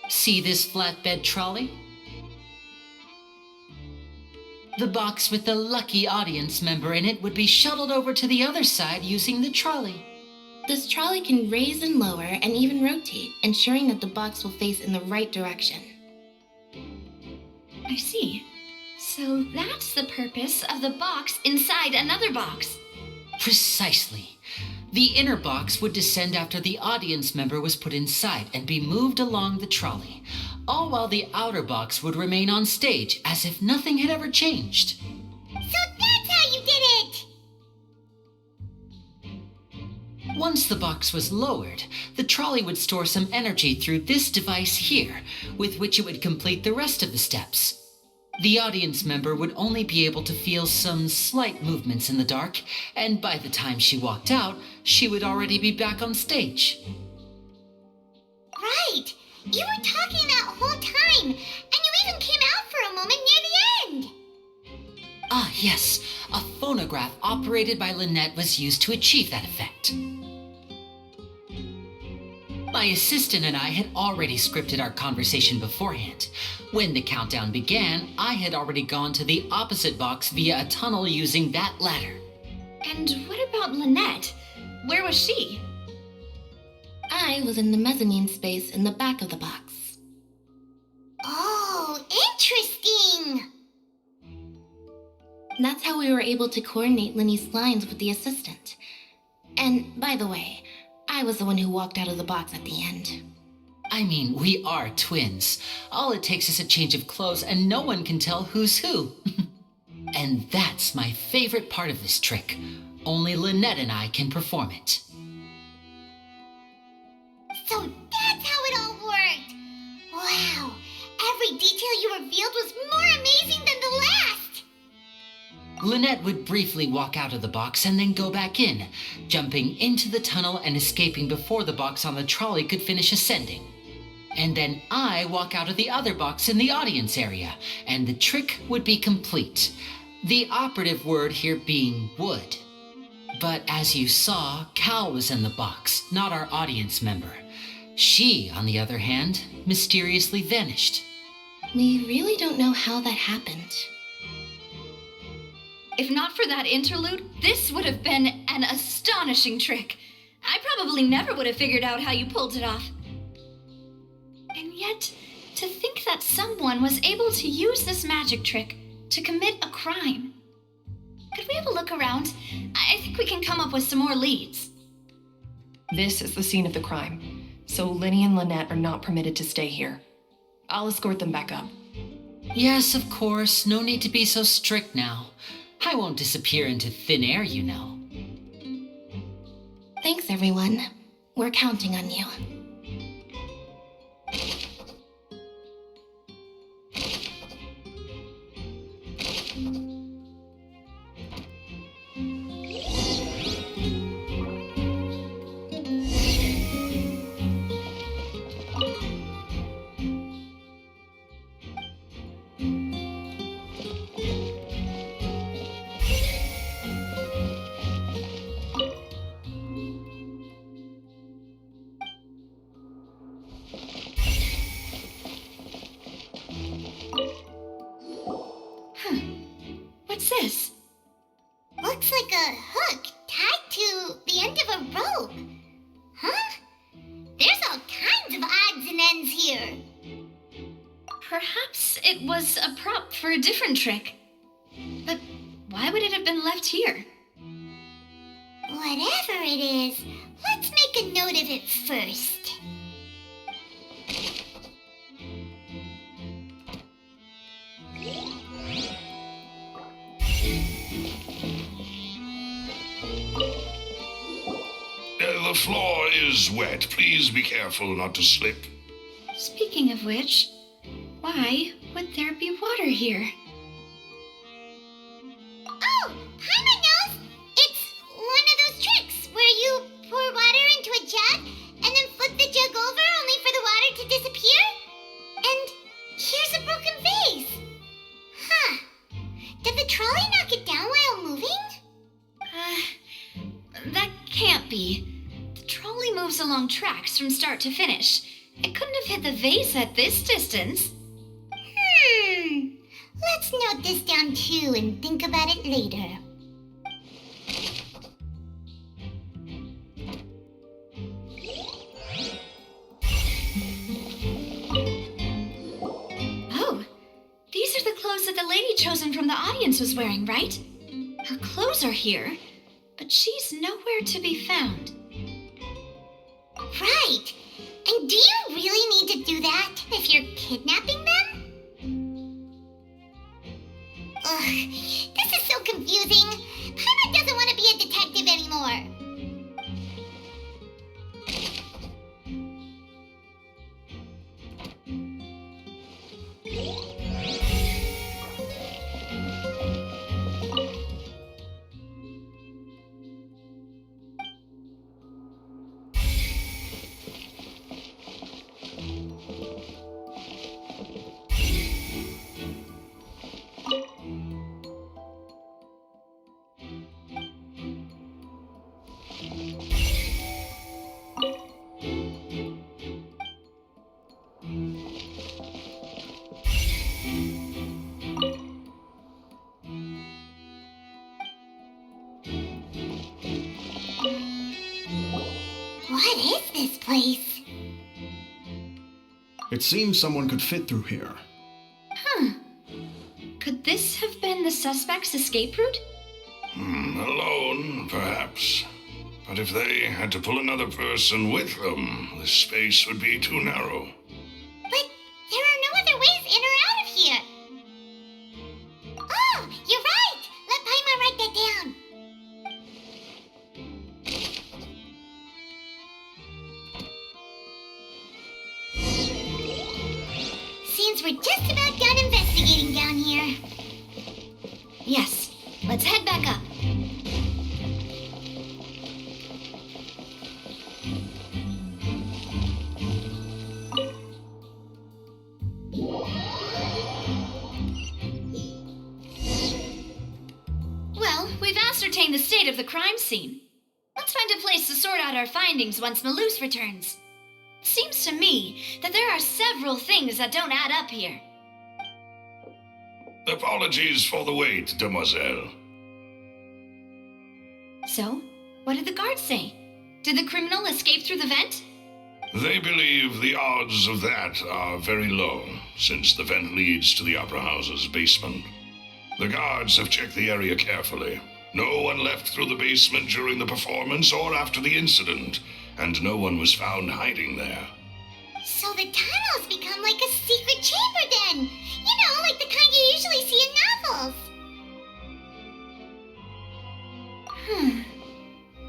See this flatbed trolley? The box with the lucky audience member in it would be shuttled over to the other side using the trolley. This trolley can raise and lower and even rotate, ensuring that the box will face in the right direction. I see. So that's the purpose of the box inside another box. Precisely. The inner box would descend after the audience member was put inside and be moved along the trolley, all while the outer box would remain on stage as if nothing had ever changed. So that's how you did it! Once the box was lowered, the trolley would store some energy through this device here, with which it would complete the rest of the steps. The audience member would only be able to feel some slight movements in the dark, and by the time she walked out, she would already be back on stage. Right! You were talking that whole time, and you even came out for a moment near the end! Ah, yes, a phonograph operated by Lynette was used to achieve that effect. My assistant and I had already scripted our conversation beforehand. When the countdown began, I had already gone to the opposite box via a tunnel using that ladder. And what about Lynette? Where was she? I was in the mezzanine space in the back of the box. Oh, interesting! That's how we were able to coordinate Linny's lines with the assistant. And, by the way, I was the one who walked out of the box at the end. I mean, we are twins. All it takes is a change of clothes and no one can tell who's who. And that's my favorite part of this trick. Only Lynette and I can perform it. So that's how it all worked! Wow! Every detail you revealed was more amazing than the last! Lynette would briefly walk out of the box and then go back in, jumping into the tunnel and escaping before the box on the trolley could finish ascending. And then I walk out of the other box in the audience area, and the trick would be complete. The operative word here being would. But as you saw, Cal was in the box, not our audience member. She, on the other hand, mysteriously vanished. We really don't know how that happened. If not for that interlude, this would have been an astonishing trick. I probably never would have figured out how you pulled it off. And yet, to think that someone was able to use this magic trick to commit a crime. Could we have a look around? I think we can come up with some more leads. This is the scene of the crime, so Linny and Lynette are not permitted to stay here. I'll escort them back up. Yes, of course. No need to be so strict now. I won't disappear into thin air, you know. Thanks, everyone. We're counting on you. What's this? Looks like a hook tied to the end of a rope. Huh? There's all kinds of odds and ends here. Perhaps it was a prop for a different trick. But why would it have been left here? Whatever it is, let's make a note of it first. The floor is wet. Please be careful not to slip. Speaking of which, why would there be water here? Oh, Paimon knows! It's one of those tricks where you pour water into a jug and then flip the jug over only for the water to disappear? And here's a broken vase. Huh. Did the trolley knock it down while moving? That can't be. The trolley moves along tracks from start to finish. It couldn't have hit the vase at this distance. Let's note this down too and think about it later. Oh, these are the clothes that the lady chosen from the audience was wearing, right? Her clothes are here, but she's nowhere to be found. Right. And do you really need to do that if you're kidnapping them? Ugh, this is so confusing. Paimon doesn't want to be a detective anymore. What is this place? It seems someone could fit through here. Could this have been the suspect's escape route? Alone, perhaps. But if they had to pull another person with them, the space would be too narrow. But there are no other ways in or out of here. Oh, you're right. Let Paimon write that down. Seems we're just about done investigating down here. Yes, let's head back up. Well, we've ascertained the state of the crime scene. Let's find a place to sort out our findings once Malus returns. It seems to me that there are several things that don't add up here. Apologies for the wait, demoiselle. So, what did the guards say? Did the criminal escape through the vent? They believe the odds of that are very low, since the vent leads to the Opera House's basement. The guards have checked the area carefully. No one left through the basement during the performance or after the incident, and no one was found hiding there. So the tunnels become like a secret chamber then. You know, like the kind you usually see in novels.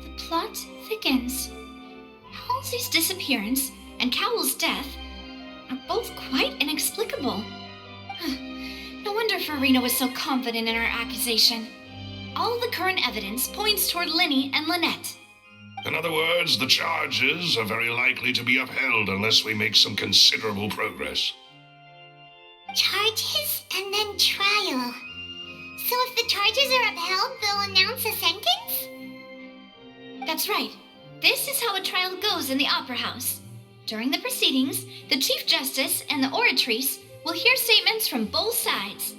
The plot thickens. Halsey's disappearance and Cowell's death are both quite inexplicable. No wonder Farina was so confident in her accusation. All the current evidence points toward Linny and Lynette. In other words, the charges are very likely to be upheld unless we make some considerable progress. Charges and then trial. So if the charges are upheld, they'll announce a sentence? That's right. This is how a trial goes in the Opera House. During the proceedings, the Chief Justice and the oratrice will hear statements from both sides.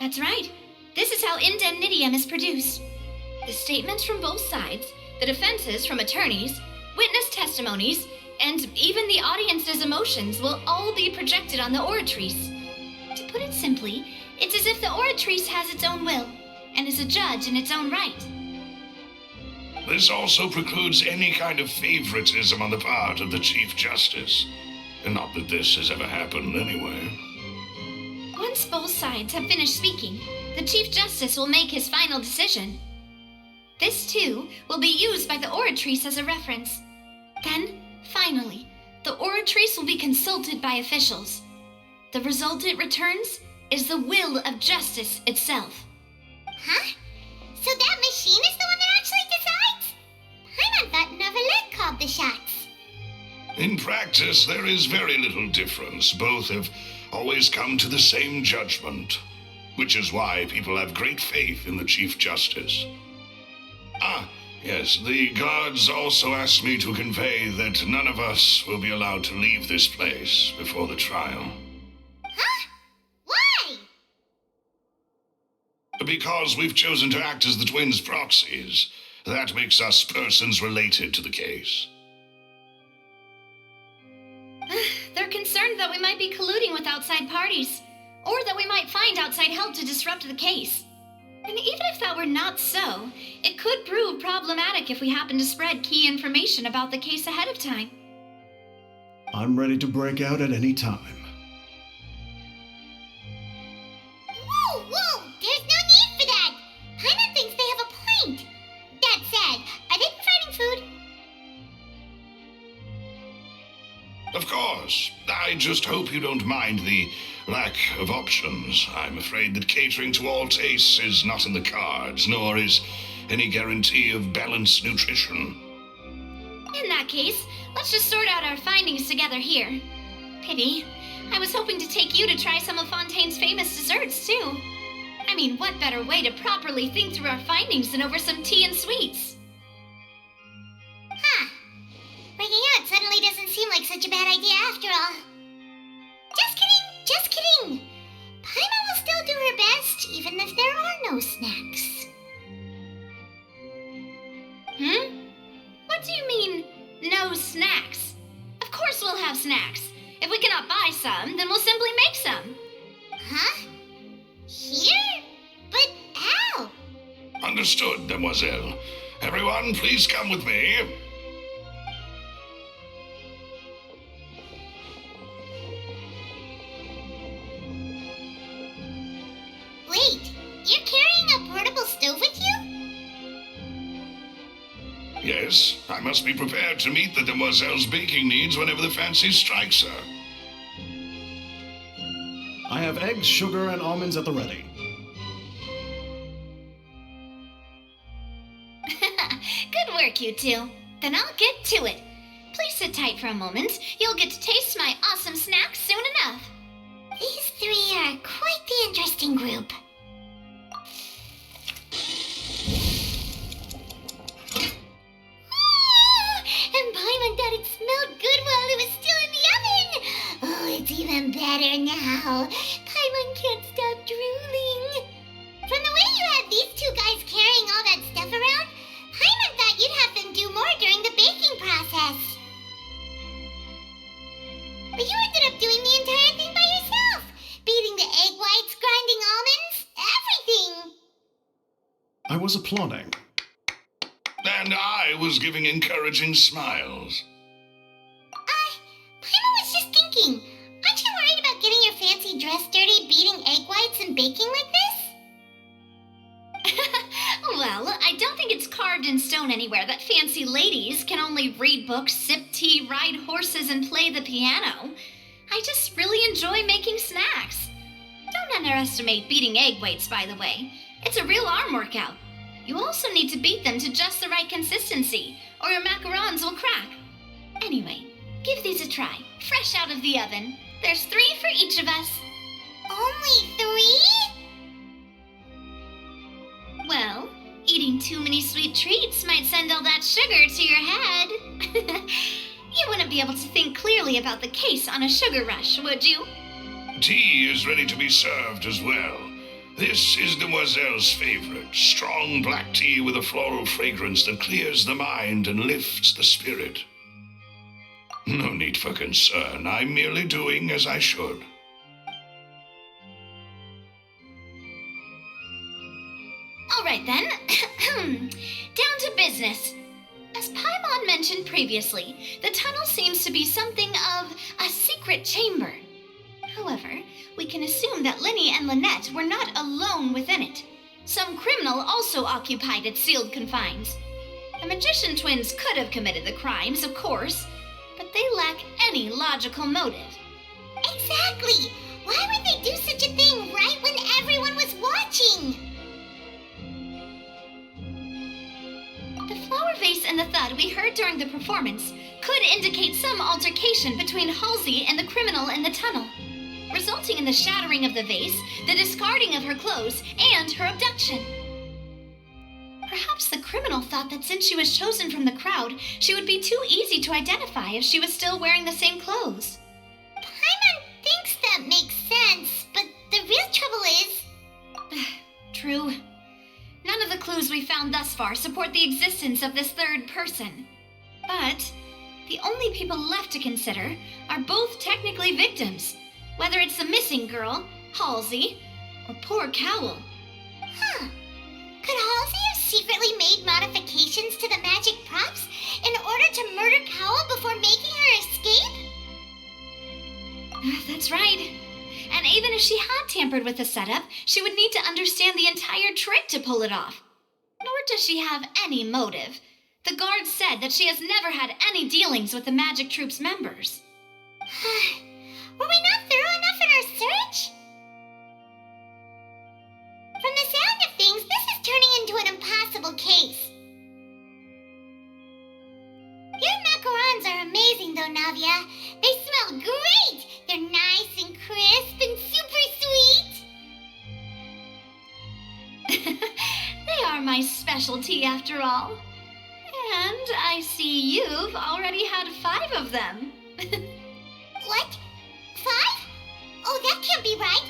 That's right. This is how indemnitium is produced. The statements from both sides, the defenses from attorneys, witness testimonies, and even the audience's emotions will all be projected on the oratrice. To put it simply, it's as if the oratrice has its own will and is a judge in its own right. This also precludes any kind of favoritism on the part of the Chief Justice. And not that this has ever happened anyway. Once both sides have finished speaking, the Chief Justice will make his final decision. This, too, will be used by the oratrice as a reference. Then, finally, the oratrice will be consulted by officials. The result it returns is the will of justice itself. Huh? So that machine is the one that actually decides? Paimon thought Noirceur called the shots. In practice, there is very little difference. Both have always come to the same judgment, which is why people have great faith in the Chief Justice. Ah, yes, the guards also asked me to convey that none of us will be allowed to leave this place before the trial. Huh? Why? Because we've chosen to act as the twins' proxies. That makes us persons related to the case. They're concerned that we might be colluding with outside parties, or that we might find outside help to disrupt the case. And even if that were not so, it could prove problematic if we happen to spread key information about the case ahead of time. I'm ready to break out at any time. Whoa, whoa! There's no need for that! Paimon thinks they have a point. That said, are they providing food? Of course. I just hope you don't mind the lack of options. I'm afraid that catering to all tastes is not in the cards, nor is any guarantee of balanced nutrition. In that case, let's just sort out our findings together here. Pity. I was hoping to take you to try some of Fontaine's famous desserts, too. I mean, what better way to properly think through our findings than over some tea and sweets? Huh. Breaking out suddenly doesn't seem like such a bad idea after all. Just kidding, just kidding. Paimon will still do her best, even if there are no snacks. What do you mean, no snacks? Of course we'll have snacks. If we cannot buy some, then we'll simply make some. Huh? Here? But how? Understood, Demoiselle. Everyone, please come with me. Wait, you're carrying a portable stove with you? Yes, I must be prepared to meet the Demoiselle's baking needs whenever the fancy strikes her. I have eggs, sugar, and almonds at the ready. Good work, you two. Then I'll get to it. Please sit tight for a moment. You'll get to taste my awesome snacks soon enough. These three are quite the interesting group. And Paimon thought it smelled good while it was still in the oven. Oh, it's even better now. Paimon can't stop drooling. From the way you had these two guys carrying all that stuff around, Paimon thought you'd have them do more during the baking process. But you ended up doing the entire thing by yourself. Beating the egg whites, grinding almonds, everything. I was applauding. And I was giving encouraging smiles. Paimon was just thinking, aren't you worried about getting your fancy dress dirty beating egg whites and baking like this? Well, I don't think it's carved in stone anywhere that fancy ladies can only read books, sip tea, ride horses, and play the piano. I just really enjoy making snacks. Don't underestimate beating egg whites, by the way. It's a real arm workout. You also need to beat them to just the right consistency, or your macarons will crack. Anyway, give these a try, fresh out of the oven. There's 3 for each of us. Only 3? Well, eating too many sweet treats might send all that sugar to your head. You wouldn't be able to think clearly about the case on a sugar rush, would you? Tea is ready to be served as well. This is Demoiselle's favorite, strong black tea with a floral fragrance that clears the mind and lifts the spirit. No need for concern. I'm merely doing as I should. All right then. Down to business. As Paimon mentioned previously, the tunnel seems to be something of a secret chamber. However, we can assume that Linny and Lynette were not alone within it. Some criminal also occupied its sealed confines. The magician twins could have committed the crimes, of course, but they lack any logical motive. Exactly! Why would they do such a thing right when everyone was watching? The flower vase and the thud we heard during the performance could indicate some altercation between Halsey and the criminal in the tunnel, resulting in the shattering of the vase, the discarding of her clothes, and her abduction. Perhaps the criminal thought that since she was chosen from the crowd, she would be too easy to identify if she was still wearing the same clothes. Paimon thinks that makes sense, but the real trouble is... True. None of the clues we found thus far support the existence of this third person. But the only people left to consider are both technically victims, whether it's the missing girl, Halsey, or poor Cowl. Huh. Could Halsey have secretly made modifications to the magic props in order to murder Cowl before making her escape? That's right. And even if she had tampered with the setup, she would need to understand the entire trick to pull it off. Nor does she have any motive. The guard said that she has never had any dealings with the magic troop's members. Were we not thorough enough in our search? From the sound of things, this is turning into an impossible case. Your macarons are amazing, though, Navia. They smell great! They're nice and crisp and super sweet. They are my specialty, after all. And I see you've already had 5 of them. What? 5? Oh, that can't be right.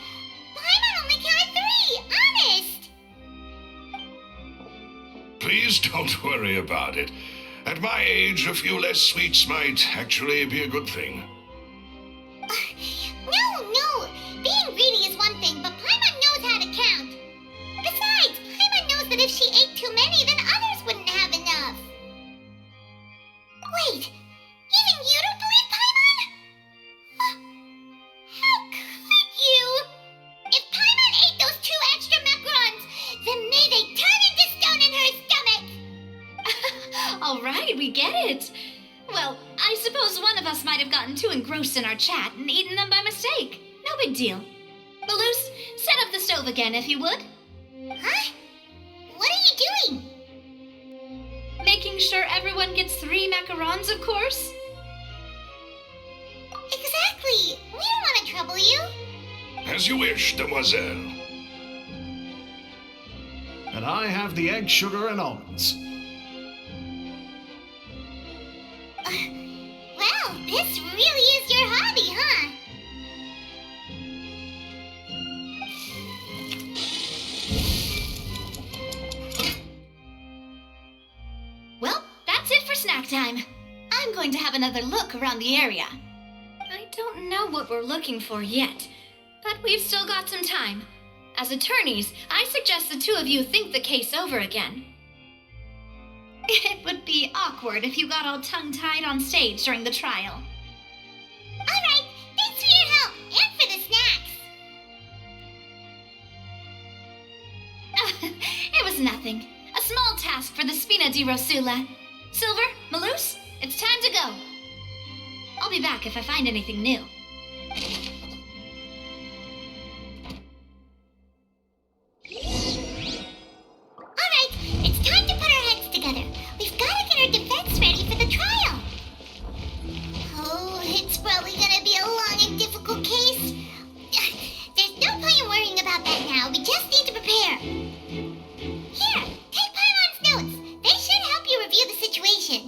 Paimon only counted 3, honest. Please don't worry about it. At my age, a few less sweets might actually be a good thing. No. Being greedy is one thing, but Paimon knows how to count. Besides, Paimon knows that if she ate too many, then others wouldn't have enough. Wait, even you don't believe Paimon? How could you? If Paimon ate those 2 extra macarons, then may they turn into stone in her stomach! All right, we get it. Well, I suppose one of us might have gotten too engrossed in our chat and eaten them by mistake. No big deal. Maloose, set up the stove again, if you would. Huh? What are you doing? Making sure everyone gets 3 macarons, of course. Exactly. We don't want to trouble you. As you wish, Demoiselle. And I have the egg, sugar, and almonds. Well, this really is your hobby, huh? Well, that's it for snack time. I'm going to have another look around the area. I don't know what we're looking for yet, but we've still got some time. As attorneys, I suggest the 2 of you think the case over again. It would be awkward if you got all tongue-tied on stage during the trial. All right, thanks for your help and for the snacks. It was nothing. A small task for the Spina di Rosula. Silver, Maloose, it's time to go. I'll be back if I find anything new. All right, it's time to put our heads together. We've got to get our defense ready for the trial. Oh, it's probably gonna be a long and difficult case. There's no point in worrying about that now. We just need to prepare. Here, take Paimon's notes. They should help you review the situation.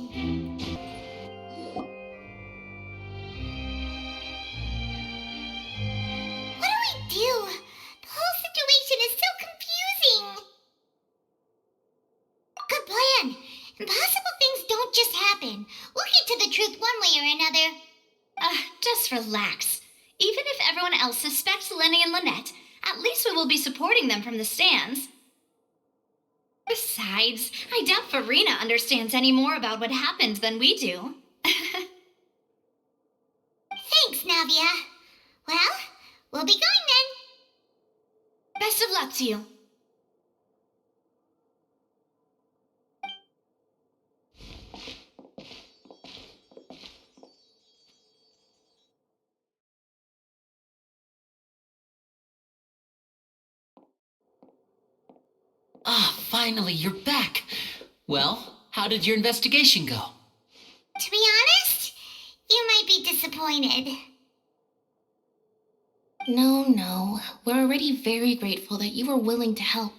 Impossible things don't just happen. We'll get to the truth one way or another. Just relax. Even if everyone else suspects Lenny and Lynette, at least we will be supporting them from the stands. Besides, I doubt Farina understands any more about what happened than we do. Thanks, Navia. Well, we'll be going then. Best of luck to you. Ah, finally, you're back. Well, how did your investigation go? To be honest, you might be disappointed. No. We're already very grateful that you were willing to help.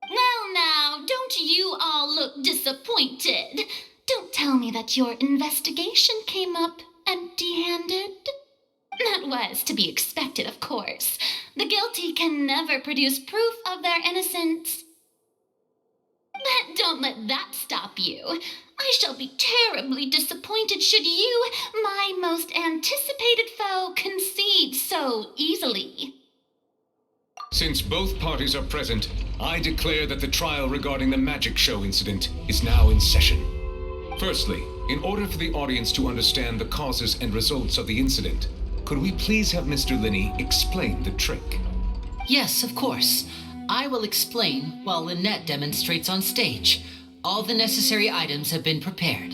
Well, now, don't you all look disappointed. Don't tell me that your investigation came up empty-handed. That was to be expected, of course. The guilty can never produce proof of their innocence. But don't let that stop you. I shall be terribly disappointed should you, my most anticipated foe, concede so easily. Since both parties are present, I declare that the trial regarding the magic show incident is now in session. Firstly, in order for the audience to understand the causes and results of the incident, could we please have Mr. Linney explain the trick? Yes, of course. I will explain while Lynette demonstrates on stage. All the necessary items have been prepared.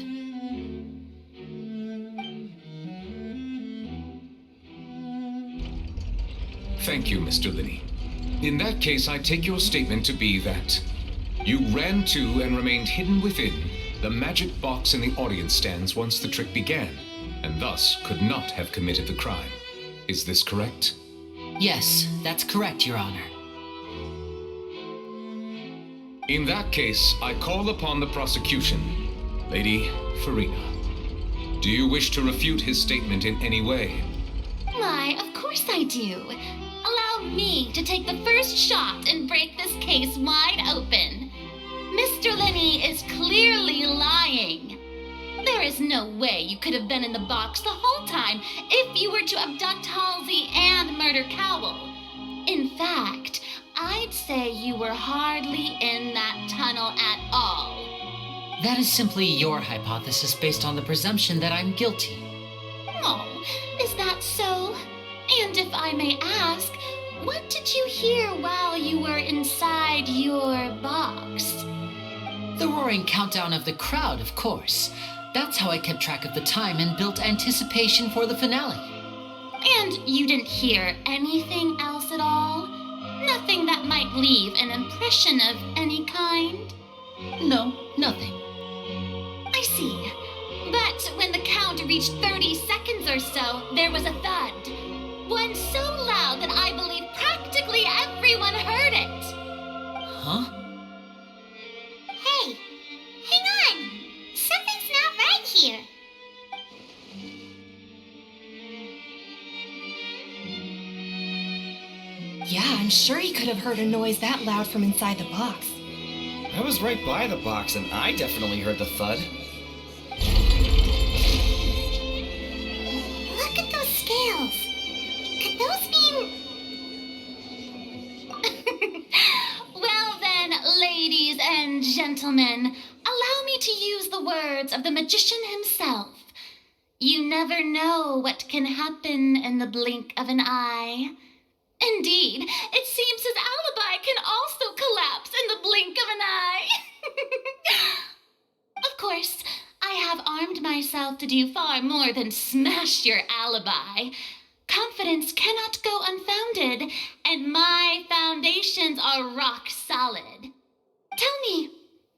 Thank you, Mr. Linney. In that case, I take your statement to be that you ran to and remained hidden within the magic box in the audience stands once the trick began, and thus could not have committed the crime. Is this correct? Yes, that's correct, Your Honor. In that case, I call upon the prosecution. Lady Farina, do you wish to refute his statement in any way? Why, of course I do. Allow me to take the first shot and break this case wide open. Mr. Linney is clearly lying. There is no way you could have been in the box the whole time if you were to abduct Halsey and murder Cowell. In fact, I'd say you were hardly in that tunnel at all. That is simply your hypothesis based on the presumption that I'm guilty. Oh, is that so? And if I may ask, what did you hear while you were inside your box? The roaring countdown of the crowd, of course. That's how I kept track of the time and built anticipation for the finale. And you didn't hear anything else at all? Nothing that might leave an impression of any kind? No, nothing. I see. But when the count reached 30 seconds or so, there was a thud. One so loud that I believe practically everyone heard it. Huh? Hey, hang on. Something's not right here. Yeah, I'm sure he could have heard a noise that loud from inside the box. I was right by the box and I definitely heard the thud. Look at those scales. Could those mean... Well then, ladies and gentlemen, allow me to use the words of the magician himself. You never know what can happen in the blink of an eye. Indeed, it seems his alibi can also collapse in the blink of an eye. Of course, I have armed myself to do far more than smash your alibi. Confidence cannot go unfounded, and my foundations are rock solid. Tell me,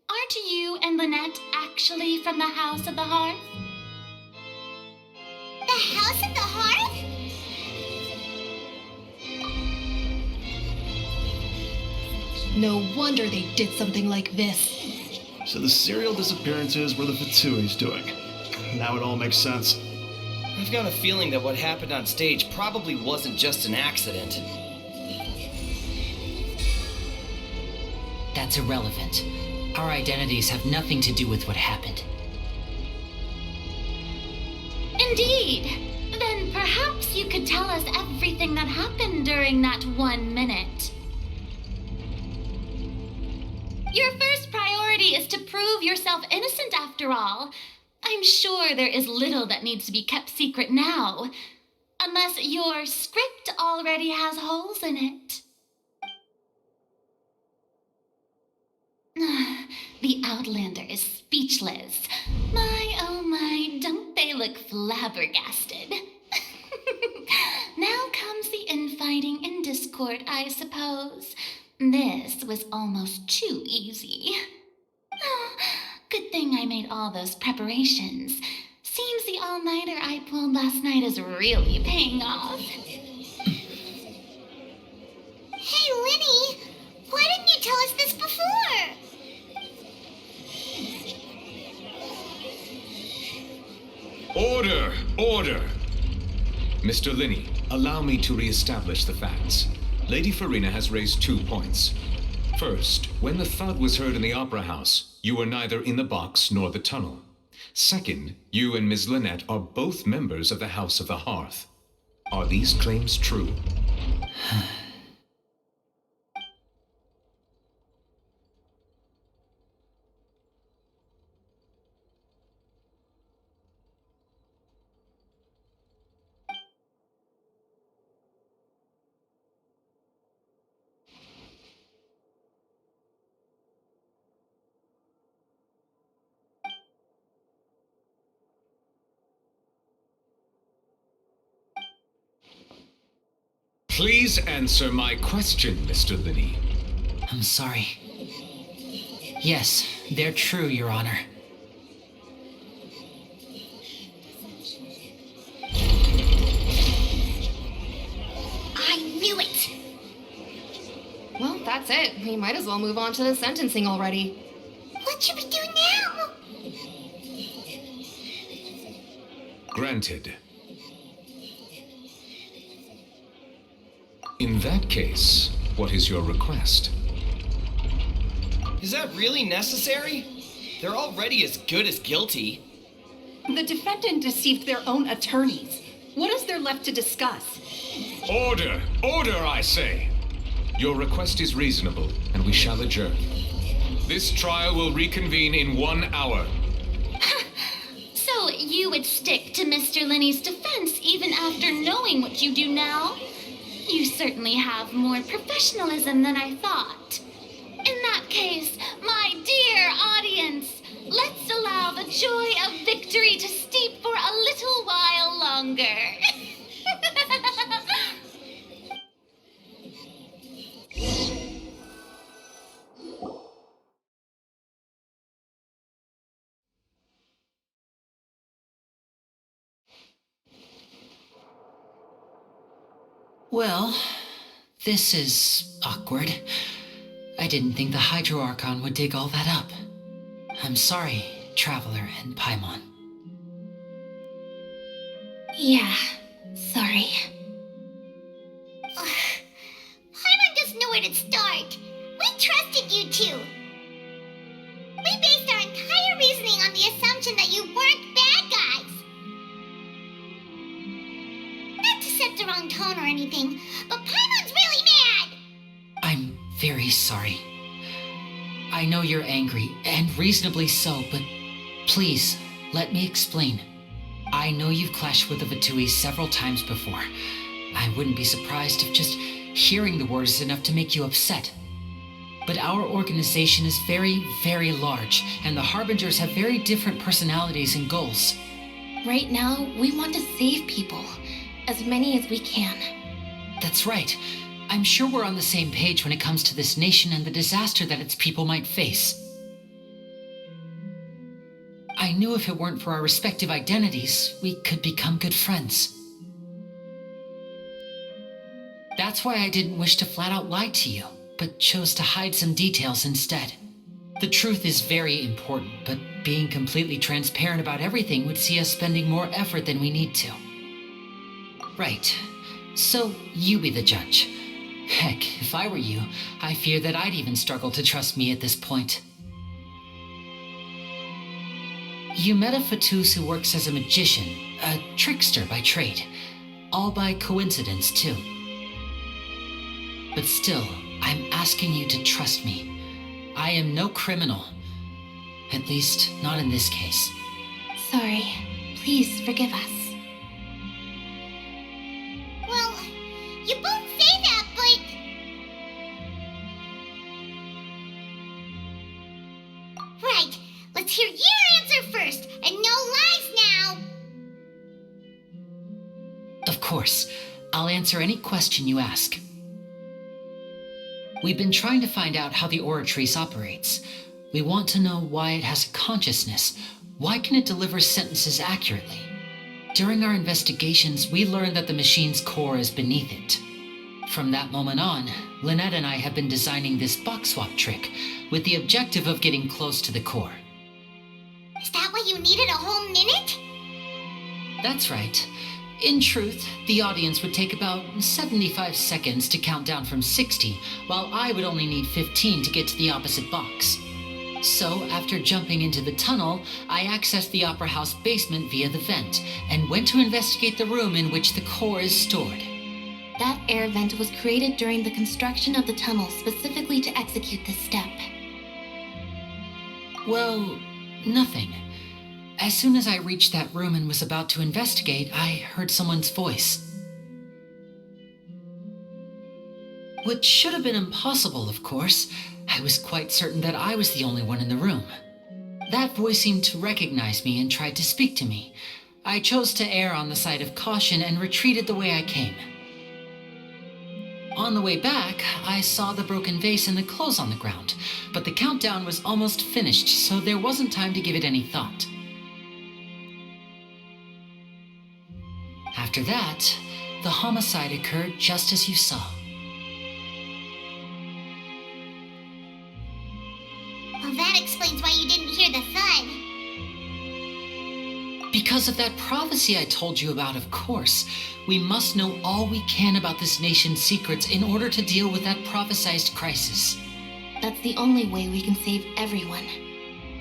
aren't you and Lynette actually from the House of the Hearth? The House of the Hearth? No wonder they did something like this. So the serial disappearances were the Fatsui's doing. Now it all makes sense. I've got a feeling that what happened on stage probably wasn't just an accident. That's irrelevant. Our identities have nothing to do with what happened. Indeed. Then perhaps you could tell us everything that happened during that 1 minute. Your first priority is to prove yourself innocent after all. I'm sure there is little that needs to be kept secret now. Unless your script already has holes in it. The Outlander is speechless. My, oh my, don't they look flabbergasted? Now comes the infighting and discord, I suppose. This was almost too easy. Good thing I made all those preparations. Seems the all-nighter I pulled last night is really paying off. Hey, Linny, why didn't you tell us this before? Order! Order! Mr. Linney, allow me to re-establish the facts. Lady Farina has raised 2 points. First, when the thud was heard in the Opera House, you were neither in the box nor the tunnel. Second, you and Ms. Lynette are both members of the House of the Hearth. Are these claims true? Please answer my question, Mr. Linney. I'm sorry. Yes, they're true, Your Honor. I knew it! Well, that's it. We might as well move on to the sentencing already. What should we do now? Granted. In that case, what is your request? Is that really necessary? They're already as good as guilty. The defendant deceived their own attorneys. What is there left to discuss? Order! Order, I say! Your request is reasonable, and we shall adjourn. This trial will reconvene in 1 hour. So you would stick to Mr. Linney's defense even after knowing what you do now? You certainly have more professionalism than I thought. In that case, my dear audience, let's allow the joy of victory to steep for a little while longer. Well, this is awkward. I didn't think the Hydro Archon would dig all that up. I'm sorry, Traveler and Paimon. Yeah, sorry. Paimon doesn't know where to start. We trusted you two. We based our entire reasoning on the assumption that you weren't bad guys. Not to set the wrong tone or anything, but Paimon's really mad! I'm very sorry. I know you're angry, and reasonably so, but please, let me explain. I know you've clashed with the Vitui several times before. I wouldn't be surprised if just hearing the word is enough to make you upset. But our organization is very, very large, and the Harbingers have very different personalities and goals. Right now, we want to save people. As many as we can. That's right. I'm sure we're on the same page when it comes to this nation and the disaster that its people might face. I knew if it weren't for our respective identities, we could become good friends. That's why I didn't wish to flat out lie to you, but chose to hide some details instead. The truth is very important, but being completely transparent about everything would see us spending more effort than we need to. Right. So, you be the judge. Heck, if I were you, I fear that I'd even struggle to trust me at this point. You met a Fatus who works as a magician, a trickster by trade. All by coincidence, too. But still, I'm asking you to trust me. I am no criminal. At least, not in this case. Sorry. Please forgive us. Well, you both say that, but... Right, let's hear your answer first, and no lies now! Of course, I'll answer any question you ask. We've been trying to find out how the Oratrice operates. We want to know why it has a consciousness. Why can it deliver sentences accurately? During our investigations, we learned that the machine's core is beneath it. From that moment on, Lynette and I have been designing this box swap trick with the objective of getting close to the core. Is that why you needed a whole minute? That's right. In truth, the audience would take about 75 seconds to count down from 60, while I would only need 15 to get to the opposite box. So, after jumping into the tunnel, I accessed the Opera House basement via the vent, and went to investigate the room in which the core is stored. That air vent was created during the construction of the tunnel specifically to execute this step. Well, nothing. As soon as I reached that room and was about to investigate, I heard someone's voice. Which should have been impossible, of course. I was quite certain that I was the only one in the room. That voice seemed to recognize me and tried to speak to me. I chose to err on the side of caution and retreated the way I came. On the way back, I saw the broken vase and the clothes on the ground, but the countdown was almost finished, so there wasn't time to give it any thought. After that, the homicide occurred just as you saw. Well, that explains why you didn't hear the thud. Because of that prophecy I told you about, of course. We must know all we can about this nation's secrets in order to deal with that prophesized crisis. That's the only way we can save everyone.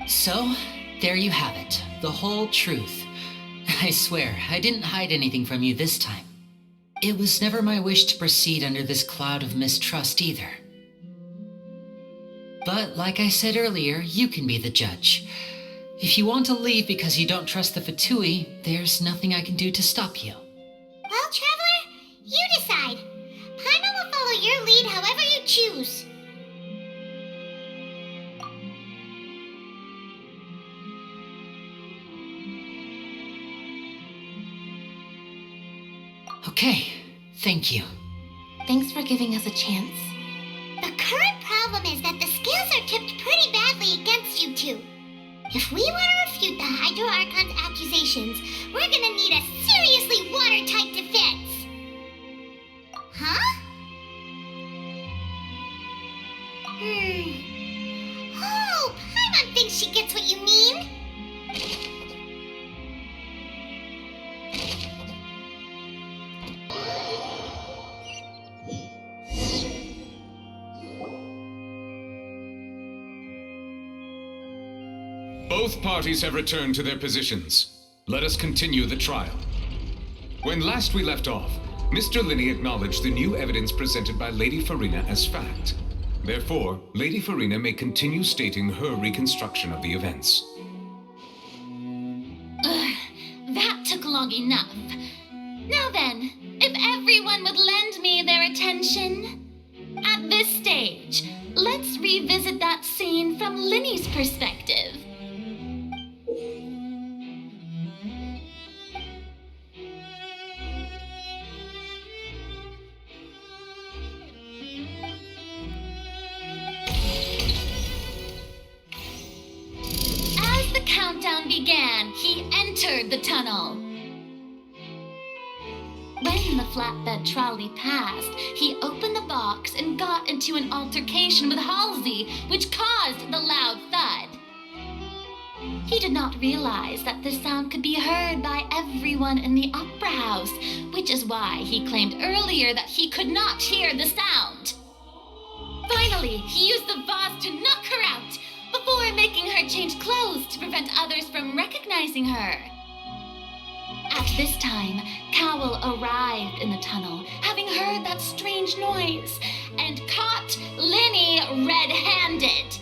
So, there you have it. The whole truth. I swear, I didn't hide anything from you this time. It was never my wish to proceed under this cloud of mistrust either. But, like I said earlier, you can be the judge. If you want to leave because you don't trust the Fatui, there's nothing I can do to stop you. Well, Traveler, you decide. Paimon will follow your lead however you choose. Okay, thank you. Thanks for giving us a chance. The current problem is that the scales are tipped pretty badly against you two. If we want to refute the Hydro Archon's accusations, we're gonna need a seriously watertight defense. Huh? Oh, Paimon thinks she gets what you mean. Both parties have returned to their positions. Let us continue the trial. When last we left off, Mr. Linney acknowledged the new evidence presented by Lady Farina as fact. Therefore, Lady Farina may continue stating her reconstruction of the events. That took long enough. Now then, if everyone would lend me their attention. At this stage, let's revisit that scene from Linney's perspective. As the countdown began, he entered the tunnel. When the flatbed trolley passed, he opened the box and got into an altercation with Halsey, which caused the loud thud. He did not realize that this sound could be heard by everyone in the opera house, which is why he claimed earlier that he could not hear the sound. Finally, he used the vase to knock her out, before before making her change clothes to prevent others from recognizing her. At this time, Cowell arrived in the tunnel, having heard that strange noise, and caught Linny red-handed.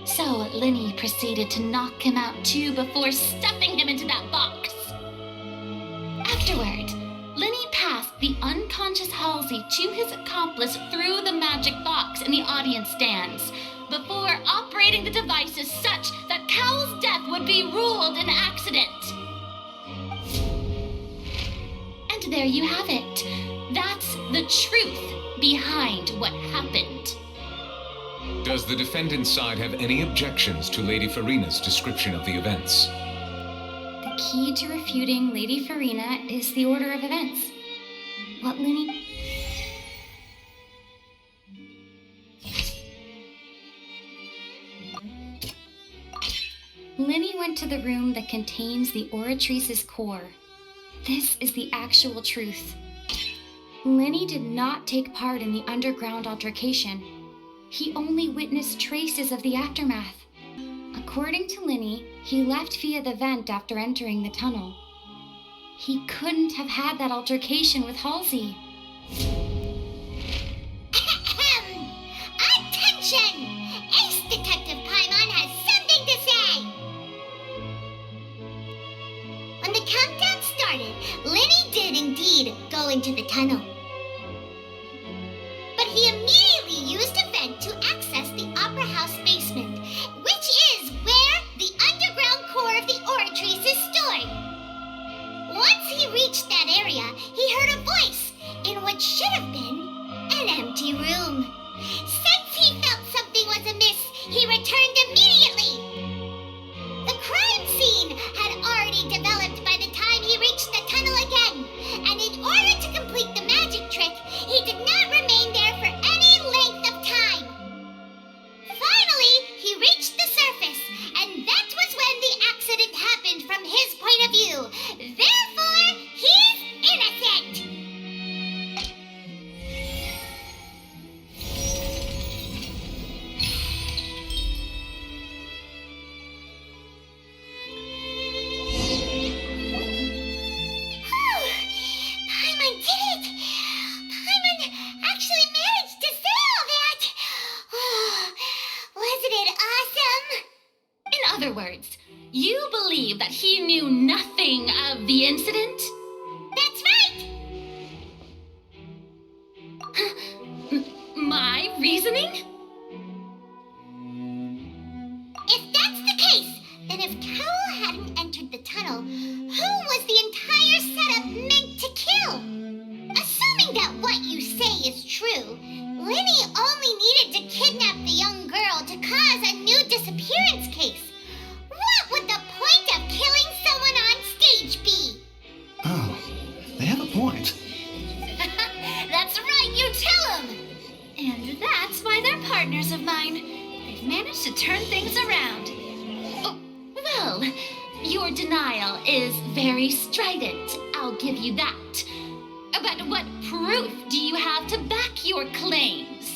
So Linny proceeded to knock him out too before stuffing him into that box. Afterward, Linny passed the unconscious Halsey to his accomplice through the magic box in the audience stands, before operating the devices such that Cowell's death would be ruled an accident. And there you have it. That's the truth behind what happened. Does the defendant's side have any objections to Lady Farina's description of the events? The key to refuting Lady Farina is the order of events. What, Linny? Linny went to the room that contains the Oratrice's core. This is the actual truth. Linny did not take part in the underground altercation. He only witnessed traces of the aftermath. According to Linny, he left via the vent after entering the tunnel. He couldn't have had that altercation with Halsey. Attention! Ace Detective Paimon has something to say! When the countdown started, Linny did indeed go into the tunnel. But he immediately used a vent to access the Opera House basement, which is where the underground core of the Oratrice is stored. Once he reached that area, he heard a voice in what should have been an empty room. Since he felt something was amiss, he returned immediately. The crime scene had already developed by the time he reached the tunnel again, and in order to complete the magic trick, he did not remain there for any length of time. Finally, he reached the surface, and that was when the accident happened from his point of view. Therefore, he's innocent. Paimon did it! Paimon actually managed to say all that! Wasn't it awesome? In other words, you believe that he knew nothing of the incident? That's right! My reasoning? If that's the case, then if Cowell hadn't entered the tunnel, who was the entire setup meant to kill? Assuming that what you say is true, Linny only needed to kidnap the young girl to cause a new disappearance case. What would the point of killing someone on stage be? Oh, they have a point. That's right, you tell him! And that's why they're partners of mine. They've managed to turn things around. Oh, well, your denial is very strident, I'll give you that. But what proof do you have to back your claims?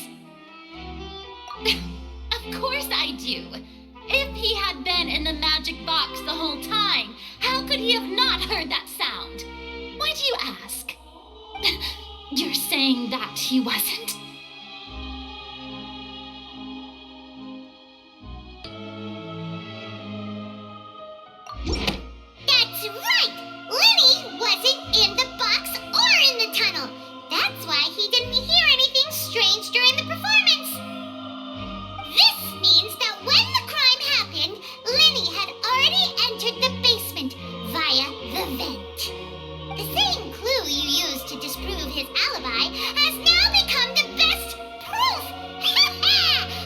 Of course I do. If he had been in the magic box the whole time, how could he have not heard that sound? Why do you ask? You're saying that he wasn't? That's right! Linny wasn't in the box or in the tunnel. That's why he didn't hear anything strange during the performance. This means that when the crime happened, Linny had already entered the basement via the vent. The same clue you used to disprove his alibi has now become the best proof!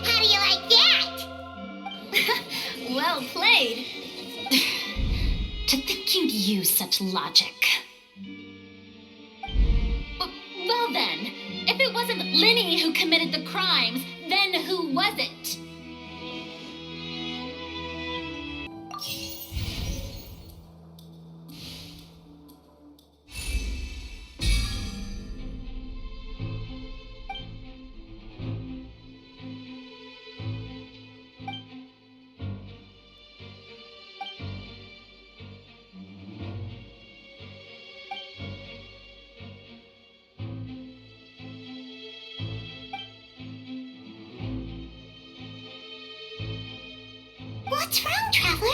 How do you like that? Well played. To think you'd use such logic. Well then, if it wasn't Linny who committed the crimes, then who was it? What's wrong, Traveler?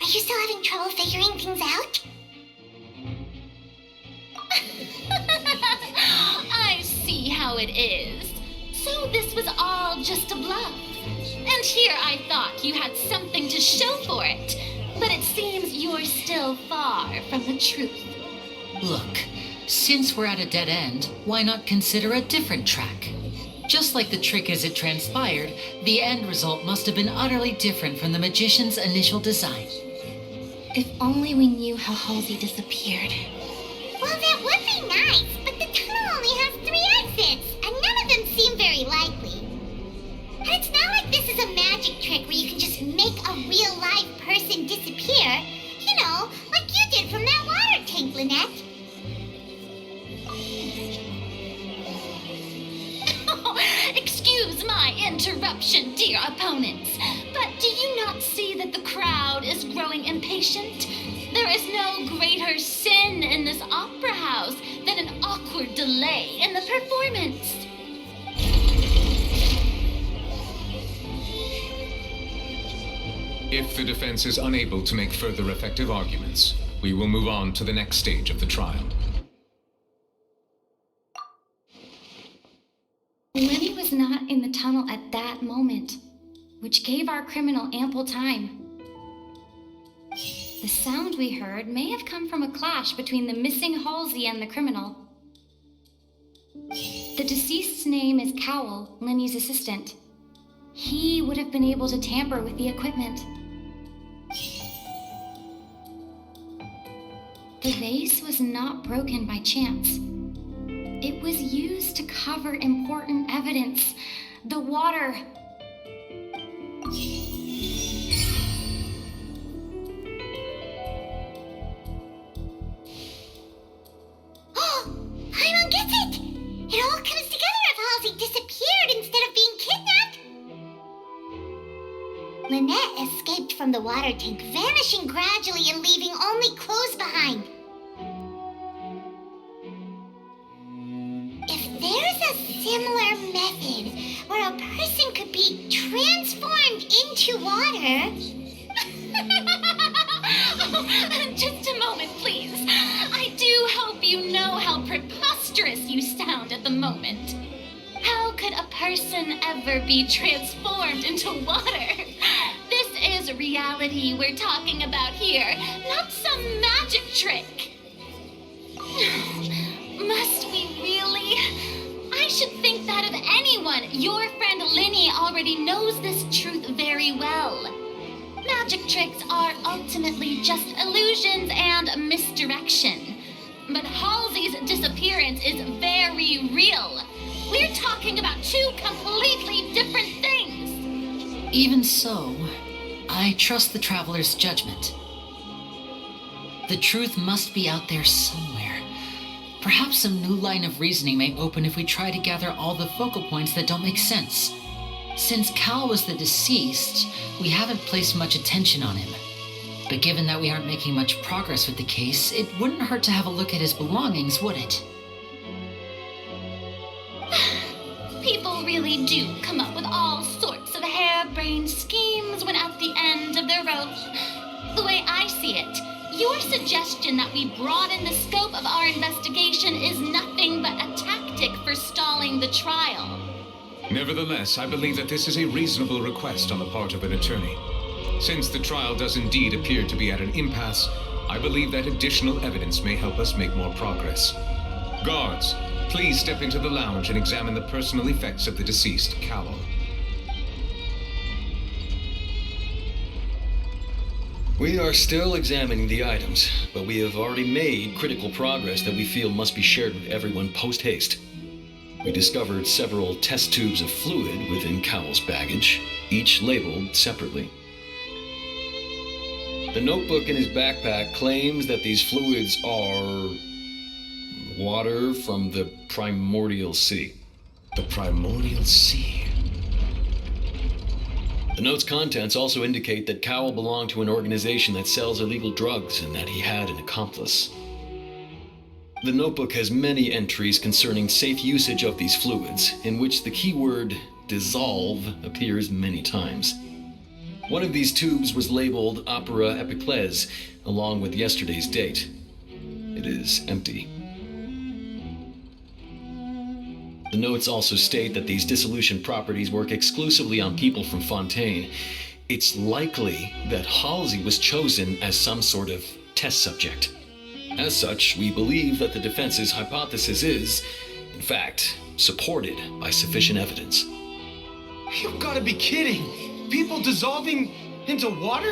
Are you still having trouble figuring things out? I see how it is. So this was all just a bluff. And here I thought you had something to show for it. But it seems you're still far from the truth. Look, since we're at a dead end, why not consider a different track? Just like the trick as it transpired, the end result must have been utterly different from the magician's initial design. If only we knew how Halsey disappeared. Well, that would be nice, but the tunnel only has 3 exits, and none of them seem very likely. And it's not like this is a magic trick where you can just make a real live person disappear. You know, like you did from that water tank, Lynette. Excuse my interruption, dear opponents, but do you not see that the crowd is growing impatient? There is no greater sin in this opera house than an awkward delay in the performance. If the defense is unable to make further effective arguments, we will move on to the next stage of the trial. Lenny was not in the tunnel at that moment, which gave our criminal ample time. The sound we heard may have come from a clash between the missing Halsey and the criminal. The deceased's name is Cowell, Lenny's assistant. He would have been able to tamper with the equipment. The vase was not broken by chance. It was used to cover important evidence. The water. Oh, Paimon gets it! It all comes together if Halsey disappeared instead of being kidnapped. Lynette escaped from the water tank, vanishing gradually and leaving only clothes behind. If there's a similar method where a person could be transformed into water... Just a moment, please. I do hope you know how preposterous you sound at the moment. How could a person ever be transformed into water? This is reality we're talking about here, not some magic trick. Must we really? I should think that of anyone. Your friend Linny already knows this truth very well. Magic tricks are ultimately just illusions and misdirection. But Halsey's disappearance is very real. We're talking about 2 completely different things. Even so, I trust the traveler's judgment. The truth must be out there somewhere. Perhaps some new line of reasoning may open if we try to gather all the focal points that don't make sense. Since Cal was the deceased, we haven't placed much attention on him. But given that we aren't making much progress with the case, it wouldn't hurt to have a look at his belongings, would it? People really do come up with all sorts of harebrained schemes when at the end of their rope. The way I see it, your suggestion that we broaden the scope of our investigation is nothing but a tactic for stalling the trial. Nevertheless, I believe that this is a reasonable request on the part of an attorney. Since the trial does indeed appear to be at an impasse, I believe that additional evidence may help us make more progress. Guards, please step into the lounge and examine the personal effects of the deceased, Cowell. We are still examining the items, but we have already made critical progress that we feel must be shared with everyone post-haste. We discovered several test tubes of fluid within Cowell's baggage, each labeled separately. The notebook in his backpack claims that these fluids are water from the primordial sea. The primordial sea? The note's contents also indicate that Cowell belonged to an organization that sells illegal drugs and that he had an accomplice. The notebook has many entries concerning safe usage of these fluids, in which the keyword dissolve appears many times. One of these tubes was labeled Opera Epiclese, along with yesterday's date. It is empty. The notes also state that these dissolution properties work exclusively on people from Fontaine. It's likely that Halsey was chosen as some sort of test subject. As such, we believe that the defense's hypothesis is, in fact, supported by sufficient evidence. You've got to be kidding! People dissolving into water?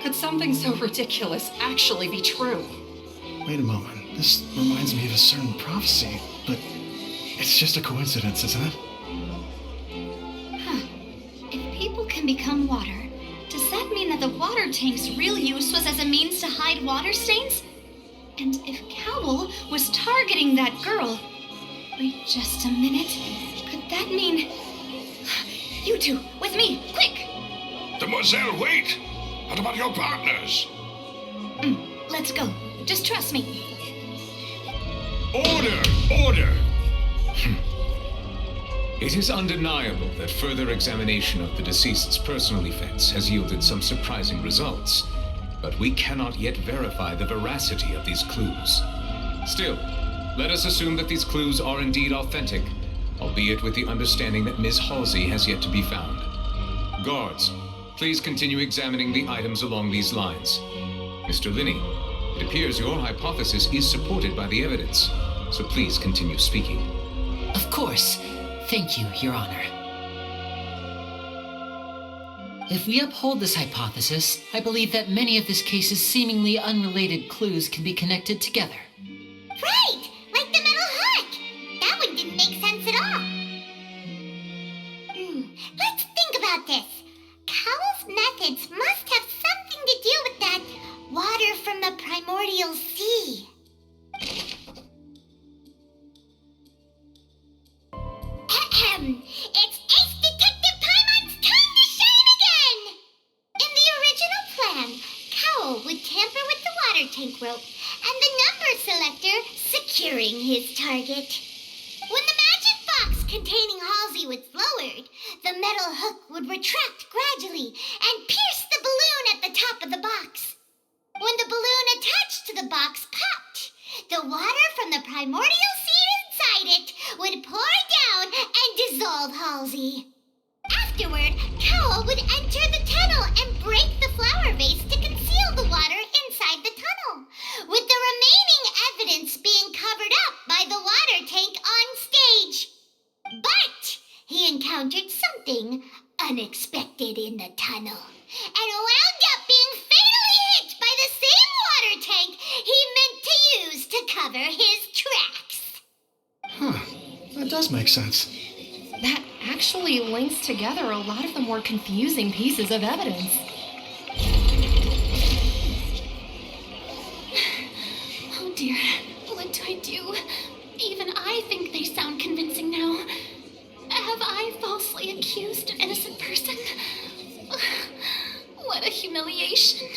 Could something so ridiculous actually be true? Wait a moment. This reminds me of a certain prophecy, but it's just a coincidence, isn't it? Huh. If people can become water, does that mean that the water tank's real use was as a means to hide water stains? And if Cowell was targeting that girl... Wait just a minute. Could that mean... You two, with me, quick! Demoiselle, wait! What about your partners? Let's go. Just trust me. Order! Order! It is undeniable that further examination of the deceased's personal effects has yielded some surprising results, but we cannot yet verify the veracity of these clues. Still, let us assume that these clues are indeed authentic, albeit with the understanding that Ms. Halsey has yet to be found. Guards, please continue examining the items along these lines. Mr. Linney, it appears your hypothesis is supported by the evidence, so please continue speaking. Of course. Thank you, Your Honor. If we uphold this hypothesis, I believe that many of this case's seemingly unrelated clues can be connected together. Right! Like the metal hook! That one didn't make sense at all. Let's think about this. Cowell's methods must have something to do with that water from the primordial sea. It's Ace Detective Paimon's time to shine again! In the original plan, Cowell would tamper with the water tank rope and the number selector securing his target. When the magic box containing Halsey was lowered, the metal hook would retract gradually and pierce the balloon at the top of the box. When the balloon attached to the box popped, the water from the primordial seed inside it would pour down and dissolve Halsey. Afterward, Cowell would enter the tunnel and break the flower vase to conceal the water inside the tunnel, with the remaining evidence being covered up by the water tank on stage. But he encountered something unexpected in the tunnel and wound up being fatally hit by the same water tank he meant to use to cover his tracks. Huh. That does make sense. That actually links together a lot of the more confusing pieces of evidence. Oh dear, what do I do? Even I think they sound convincing now. Have I falsely accused an innocent person? What a humiliation.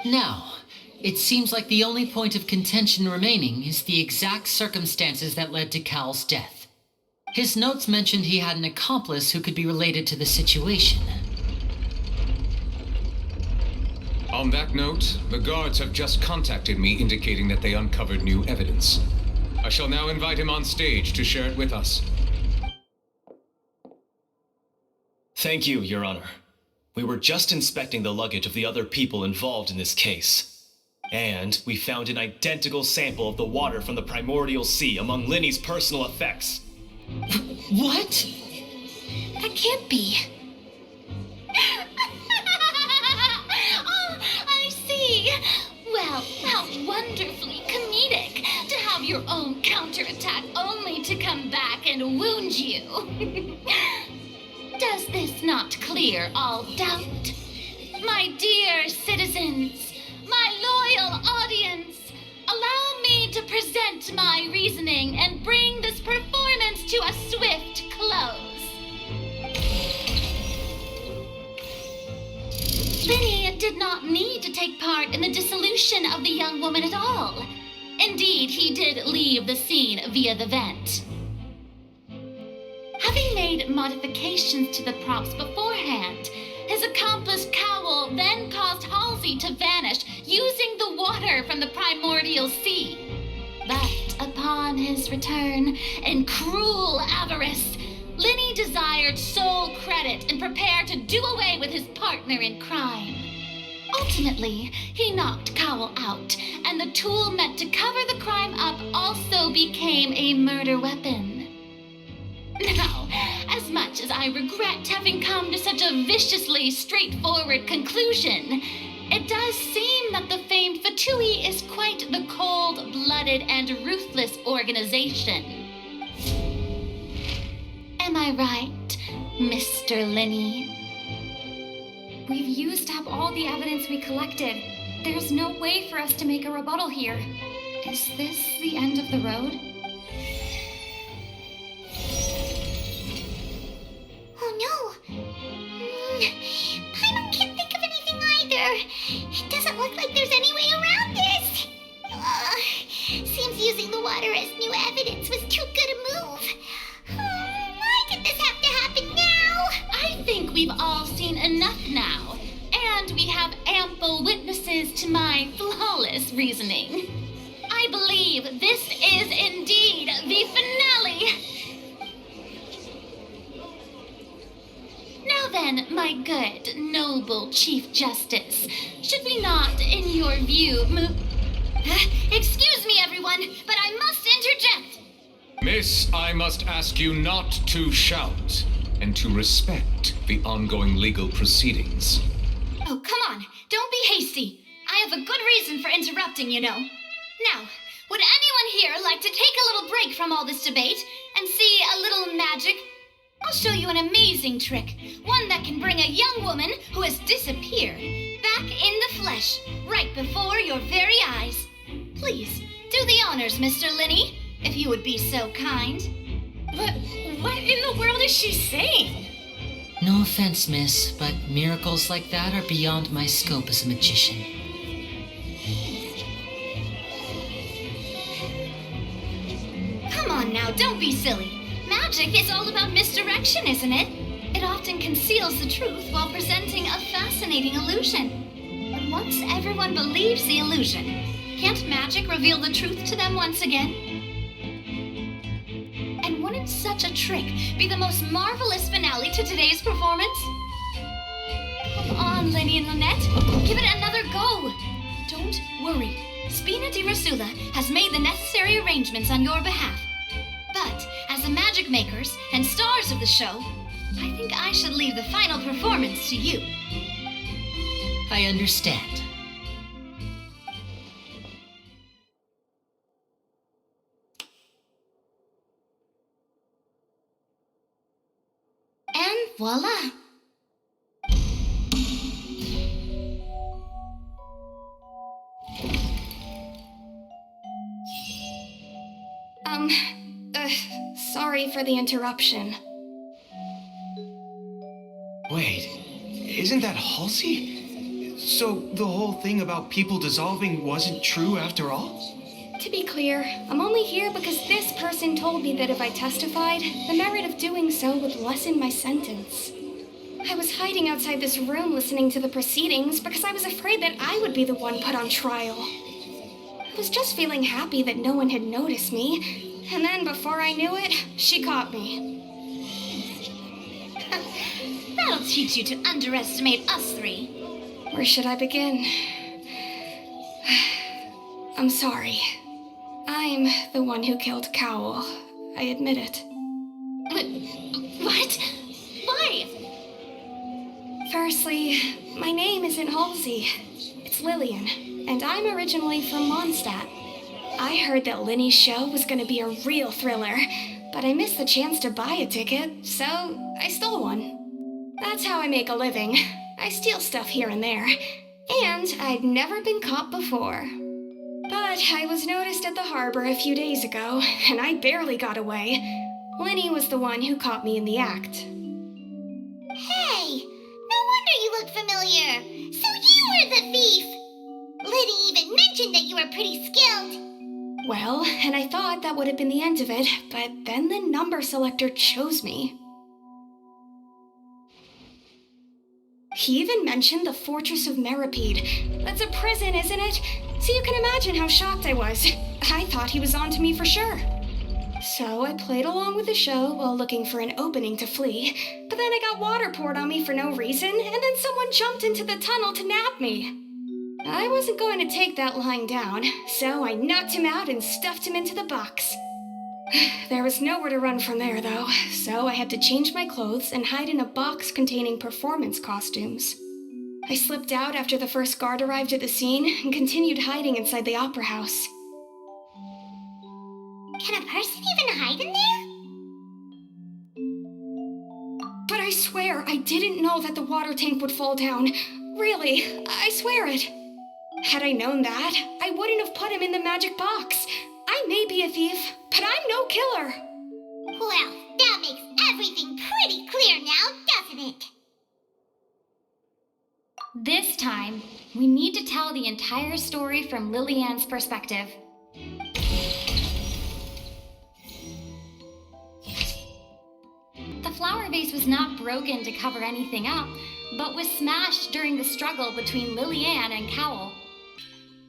Now, it seems like the only point of contention remaining is the exact circumstances that led to Cal's death. His notes mentioned he had an accomplice who could be related to the situation. On that note, the guards have just contacted me indicating that they uncovered new evidence. I shall now invite him on stage to share it with us. Thank you, Your Honor. We were just inspecting the luggage of the other people involved in this case. And we found an identical sample of the water from the primordial sea among Linny's personal effects. What? That can't be. Oh, I see. Well, how wonderfully comedic to have your own counterattack only to come back and wound you. Does this not clear all doubt? My dear citizens, my loyal audience, allow me to present my reasoning and bring this performance to a swift close. Linny did not need to take part in the dissolution of the young woman at all. Indeed, he did leave the scene via the vent. Having made modifications to the props beforehand, his accomplice Cowell then caused Halsey to vanish using the water from the primordial sea. But upon his return, in cruel avarice, Linny desired sole credit and prepared to do away with his partner in crime. Ultimately, he knocked Cowell out, and the tool meant to cover the crime up also became a murder weapon. Now, as much as I regret having come to such a viciously straightforward conclusion, it does seem that the famed Fatui is quite the cold-blooded and ruthless organization. Am I right, Mr. Linny? We've used up all the evidence we collected. There's no way for us to make a rebuttal here. Is this the end of the road? Oh no! Paimon can't think of anything either. It doesn't look like there's any way around this. Seems using the water as new evidence was too good a move. Why did this have to happen now? I think we've all seen enough now, and we have ample witnesses to my flawless reasoning. I believe this is indeed the finale. Now then, my good, noble Chief Justice, should we not, in your view, excuse me, everyone, but I must interject. Miss, I must ask you not to shout and to respect the ongoing legal proceedings. Oh, come on. Don't be hasty. I have a good reason for interrupting, you know. Now, would anyone here like to take a little break from all this debate and see a little magic? I'll show you an amazing trick, one that can bring a young woman who has disappeared back in the flesh, right before your very eyes. Please, do the honors, Mr. Linny, if you would be so kind. What in the world is she saying? No offense, miss, but miracles like that are beyond my scope as a magician. Come on now, don't be silly. Magic is all about misdirection, isn't it? It often conceals the truth while presenting a fascinating illusion. But once everyone believes the illusion, can't magic reveal the truth to them once again? And wouldn't such a trick be the most marvelous finale to today's performance? Come on, Lenny and Lynette, give it another go. Don't worry, Spina di Rasula has made the necessary arrangements on your behalf. But as the magic makers and stars of the show, I think I should leave the final performance to you. I understand. And voila! Sorry for the interruption. Wait, isn't that Halsey? So the whole thing about people dissolving wasn't true after all? To be clear, I'm only here because this person told me that if I testified, the merit of doing so would lessen my sentence. I was hiding outside this room listening to the proceedings because I was afraid that I would be the one put on trial. I was just feeling happy that no one had noticed me, and then before I knew it, she caught me. That'll teach you to underestimate us three. Where should I begin? I'm sorry. I'm the one who killed Cowell. I admit it. What? Why? Firstly, my name isn't Halsey. It's Lillian, and I'm originally from Mondstadt. I heard that Linny's show was going to be a real thriller, but I missed the chance to buy a ticket, so I stole one. That's how I make a living. I steal stuff here and there, and I'd never been caught before. But I was noticed at the harbor a few days ago, and I barely got away. Linny was the one who caught me in the act. Hey, no wonder you look familiar. So you were the thief. Liddy even mentioned that you were pretty skilled. Well, and I thought that would have been the end of it, but then the number selector chose me. He even mentioned the Fortress of Meripede. That's a prison, isn't it? So you can imagine how shocked I was. I thought he was on to me for sure. So I played along with the show while looking for an opening to flee, but then I got water poured on me for no reason, and then someone jumped into the tunnel to nab me. I wasn't going to take that lying down, so I knocked him out and stuffed him into the box. There was nowhere to run from there, though, so I had to change my clothes and hide in a box containing performance costumes. I slipped out after the first guard arrived at the scene and continued hiding inside the opera house. Can a person even hide in there? But I swear I didn't know that the water tank would fall down. Really, I swear it. Had I known that, I wouldn't have put him in the magic box. I may be a thief, but I'm no killer. Well, that makes everything pretty clear now, doesn't it? This time, we need to tell the entire story from Lillian's perspective. The flower vase was not broken to cover anything up, but was smashed during the struggle between Lillian and Cowell.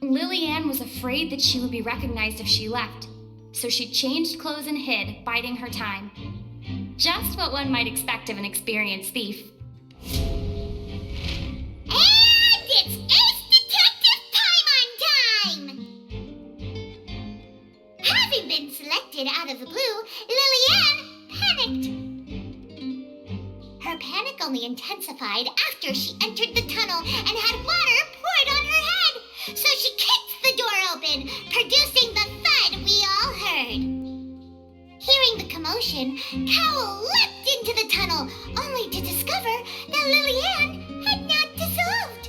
Lillian was afraid that she would be recognized if she left, so she changed clothes and hid, biding her time. Just what one might expect of an experienced thief. And it's Ace Detective Paimon time! Having been selected out of the blue, Lillian panicked. Her panic only intensified after she entered the tunnel and had water poured on her head. So she kicked the door open, producing the thud we all heard. Hearing the commotion, Cowell leapt into the tunnel, only to discover that Lillian had not dissolved.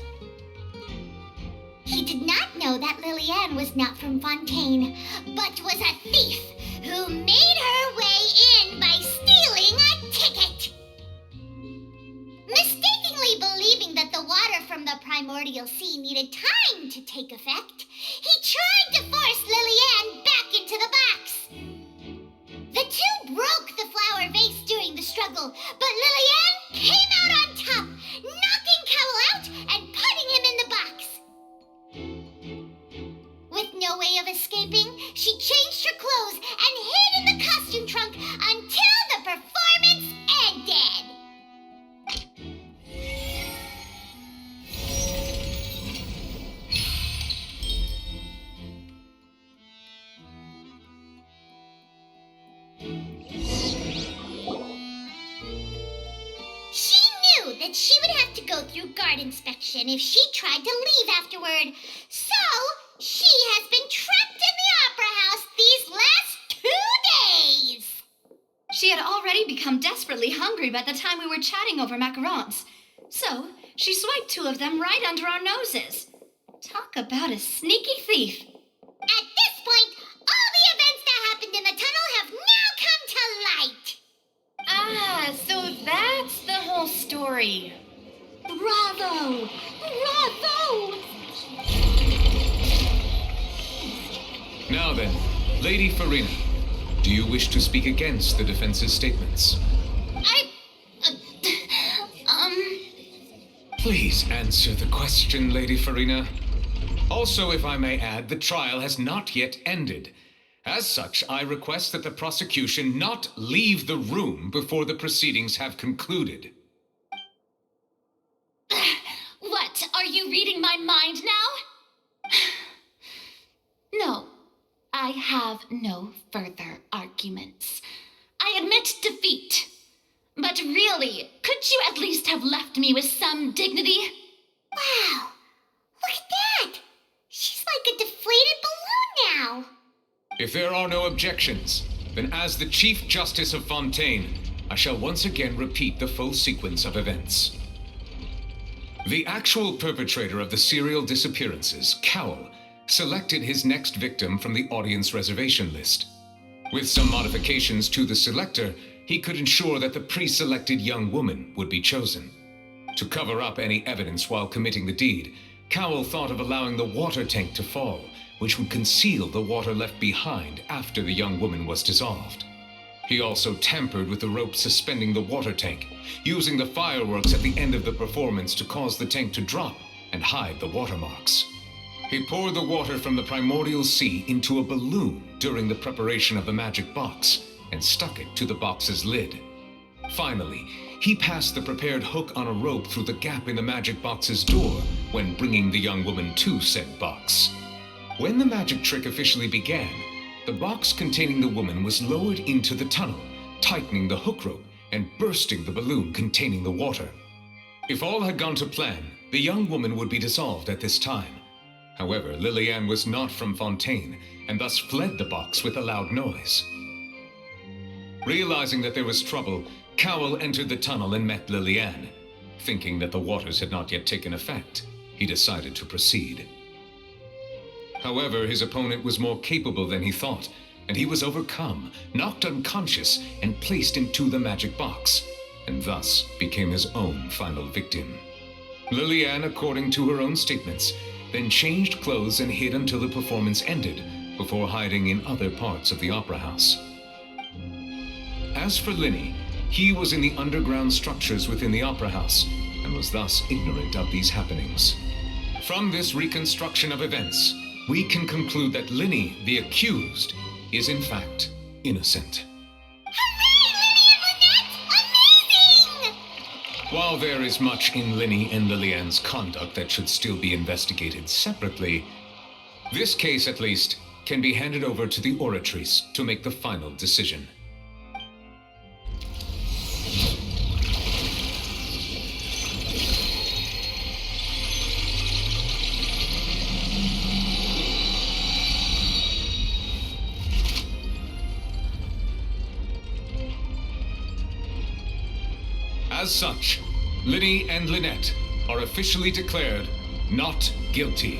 He did not know that Lillian was not from Fontaine, but was a thief who made her way in by stealing a ticket. Mistakenly believing that the water from the primordial sea needed time to take effect, he tried to force Lillian back into the box. The two broke the flower vase during the struggle, but Lillian came out on top, knocking Cowell out and putting him in the box. With no way of escaping, she changed her clothes and hid in the costume trunk until the performance ended. That she would have to go through guard inspection if she tried to leave afterward. So, she has been trapped in the opera house these last 2 days. She had already become desperately hungry by the time we were chatting over macarons. So, she swiped 2 of them right under our noses. Talk about a sneaky thief. At this point, all the events that happened in the tunnel have now come to light. Ah, so that's the whole story. Bravo! Bravo! Now then, Lady Farina, do you wish to speak against the defense's statements? Please answer the question, Lady Farina. Also, if I may add, the trial has not yet ended. As such, I request that the prosecution not leave the room before the proceedings have concluded. What? Are you reading my mind now? No, I have no further arguments. I admit defeat. But really, could you at least have left me with some dignity? Wow, look at that! She's like a deflated balloon now. If there are no objections, then as the Chief Justice of Fontaine, I shall once again repeat the full sequence of events. The actual perpetrator of the serial disappearances, Cowell, selected his next victim from the audience reservation list. With some modifications to the selector, he could ensure that the pre-selected young woman would be chosen. To cover up any evidence while committing the deed, Cowell thought of allowing the water tank to fall, which would conceal the water left behind after the young woman was dissolved. He also tampered with the rope suspending the water tank, using the fireworks at the end of the performance to cause the tank to drop and hide the watermarks. He poured the water from the primordial sea into a balloon during the preparation of the magic box and stuck it to the box's lid. Finally, he passed the prepared hook on a rope through the gap in the magic box's door when bringing the young woman to said box. When the magic trick officially began, the box containing the woman was lowered into the tunnel, tightening the hook rope and bursting the balloon containing the water. If all had gone to plan, the young woman would be dissolved at this time. However, Liliane was not from Fontaine and thus fled the box with a loud noise. Realizing that there was trouble, Cowell entered the tunnel and met Liliane. Thinking that the waters had not yet taken effect, he decided to proceed. However, his opponent was more capable than he thought, and he was overcome, knocked unconscious, and placed into the magic box, and thus became his own final victim. Liliane, according to her own statements, then changed clothes and hid until the performance ended, before hiding in other parts of the opera house. As for Linny, he was in the underground structures within the opera house, and was thus ignorant of these happenings. From this reconstruction of events, we can conclude that Linny, the accused, is in fact innocent. While there is much in Linny and Liliane's conduct that should still be investigated separately, this case, at least, can be handed over to the Oratrice to make the final decision. As such, Linny and Lynette are officially declared not guilty.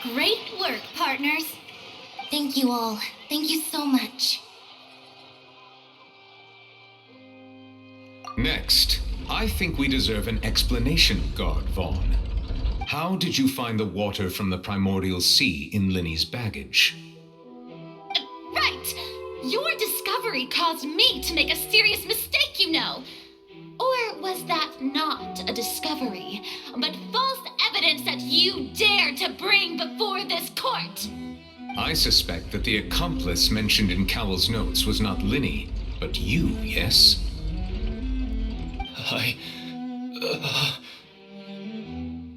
Great work, partners. Thank you all. Thank you so much. Next, I think we deserve an explanation, Guard Vaughn. How did you find the water from the primordial sea in Linny's baggage? Right! Your discovery caused me to make a serious mistake, you know. Or was that not a discovery, but false evidence that you dared to bring before this court? I suspect that the accomplice mentioned in Cowell's notes was not Linny, but you, yes?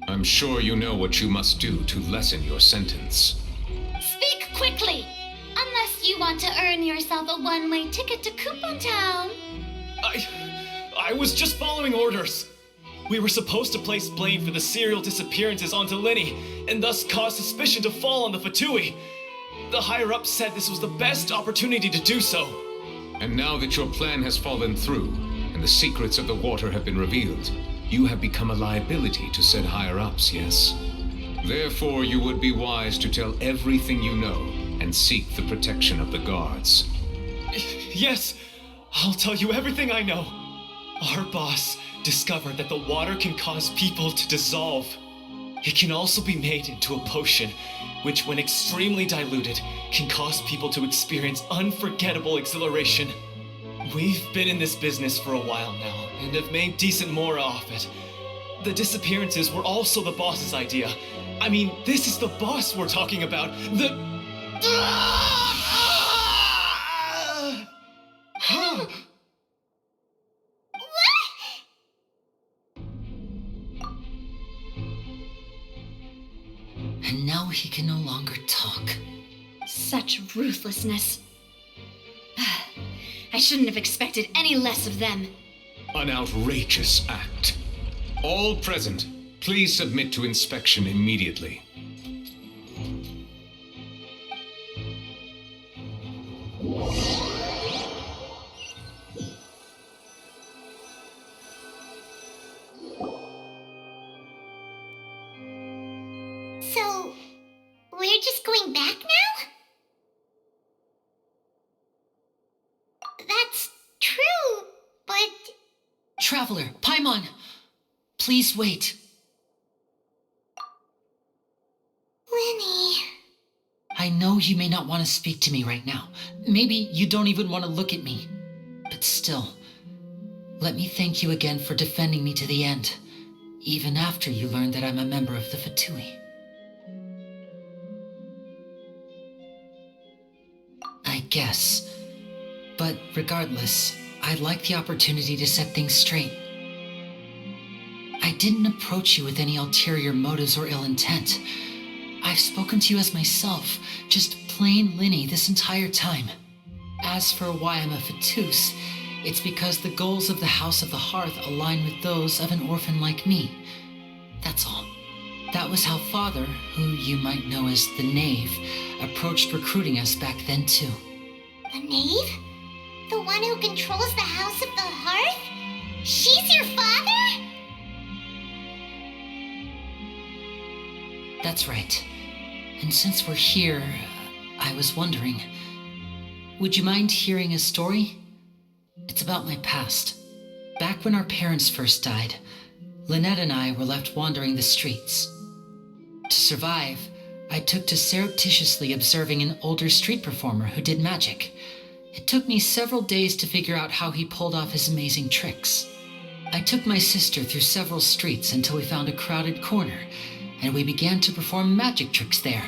I'm sure you know what you must do to lessen your sentence. Speak quickly! Unless you want to earn yourself a one-way ticket to Coupon Town. I was just following orders. We were supposed to place blame for the serial disappearances onto Linny, and thus cause suspicion to fall on the Fatui. The higher-ups said this was the best opportunity to do so. And now that your plan has fallen through, and the secrets of the water have been revealed, you have become a liability to said higher-ups, yes? Therefore, you would be wise to tell everything you know and seek the protection of the guards. Yes, I'll tell you everything I know. Our boss discovered that the water can cause people to dissolve. It can also be made into a potion, which when extremely diluted, can cause people to experience unforgettable exhilaration. We've been in this business for a while now, and have made decent more off it. The disappearances were also the boss's idea. I mean, this is the boss we're talking about. And now he can no longer talk. Such ruthlessness. I shouldn't have expected any less of them. An outrageous act. All present, please submit to inspection immediately. So, we're just going back now? That's true, but... Traveler, Paimon, please wait. Linny... I know you may not want to speak to me right now. Maybe you don't even want to look at me. But still, let me thank you again for defending me to the end, even after you learned that I'm a member of the Fatui. I guess. But regardless, I'd like the opportunity to set things straight. I didn't approach you with any ulterior motives or ill intent. I've spoken to you as myself, just plain Linny this entire time. As for why I'm a Fatus, it's because the goals of the House of the Hearth align with those of an orphan like me. That's all. That was how Father, who you might know as the Knave, approached recruiting us back then too. The Knave? The one who controls the House of the Hearth? She's your father? That's right. And since we're here, I was wondering, would you mind hearing a story? It's about my past. Back when our parents first died, Lynette and I were left wandering the streets. To survive, I took to surreptitiously observing an older street performer who did magic. It took me several days to figure out how he pulled off his amazing tricks. I took my sister through several streets until we found a crowded corner, and we began to perform magic tricks there.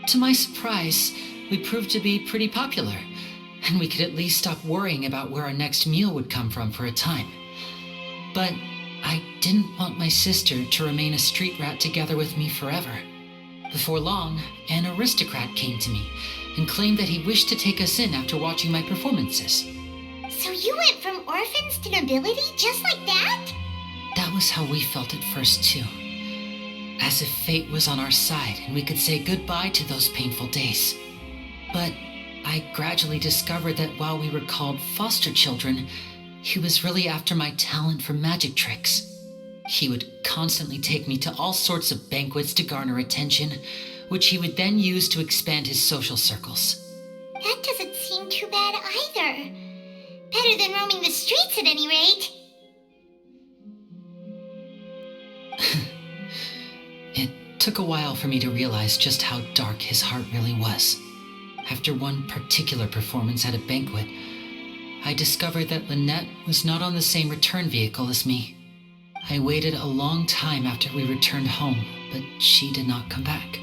To my surprise, we proved to be pretty popular, and we could at least stop worrying about where our next meal would come from for a time. But I didn't want my sister to remain a street rat together with me forever. Before long, an aristocrat came to me and claimed that he wished to take us in after watching my performances. So you went from orphans to nobility just like that? That was how we felt at first too. As if fate was on our side and we could say goodbye to those painful days. But I gradually discovered that while we were called foster children, he was really after my talent for magic tricks. He would constantly take me to all sorts of banquets to garner attention, which he would then use to expand his social circles. That doesn't seem too bad either. Better than roaming the streets at any rate. It took a while for me to realize just how dark his heart really was. After one particular performance at a banquet, I discovered that Lynette was not on the same return vehicle as me. I waited a long time after we returned home, but she did not come back.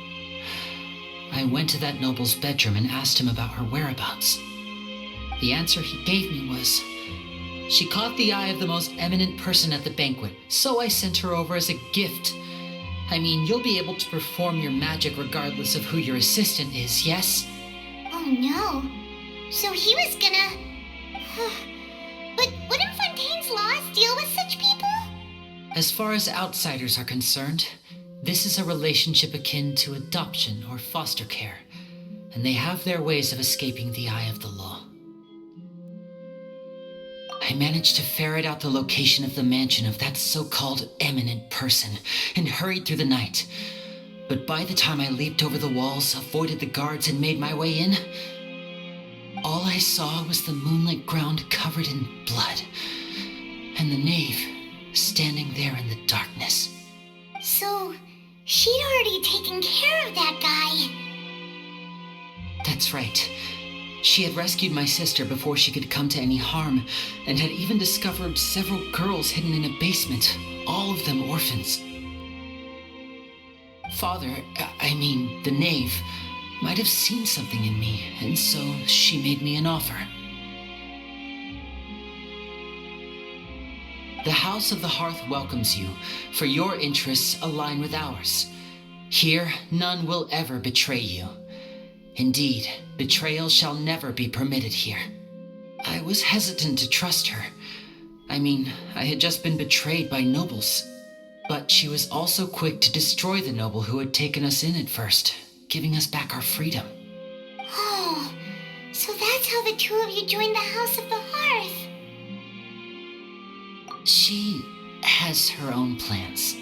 I went to that noble's bedroom and asked him about her whereabouts. The answer he gave me was, she caught the eye of the most eminent person at the banquet, so I sent her over as a gift. I mean, you'll be able to perform your magic regardless of who your assistant is, yes? Oh no. So he was gonna... But wouldn't Fontaine's laws deal with such people? As far as outsiders are concerned, this is a relationship akin to adoption or foster care, and they have their ways of escaping the eye of the law. I managed to ferret out the location of the mansion of that so-called eminent person and hurried through the night. But by the time I leaped over the walls, avoided the guards, and made my way in, all I saw was the moonlit ground covered in blood, and the knave standing there in the darkness. So, she'd already taken care of that guy. That's right. She had rescued my sister before she could come to any harm, and had even discovered several girls hidden in a basement, all of them orphans. Father, the knave, might have seen something in me, and so she made me an offer. The House of the Hearth welcomes you, for your interests align with ours. Here, none will ever betray you. Indeed, betrayal shall never be permitted here. I was hesitant to trust her. I had just been betrayed by nobles. But she was also quick to destroy the noble who had taken us in at first, giving us back our freedom. Oh, so that's how the two of you joined the House of the Hearth. She has her own plans.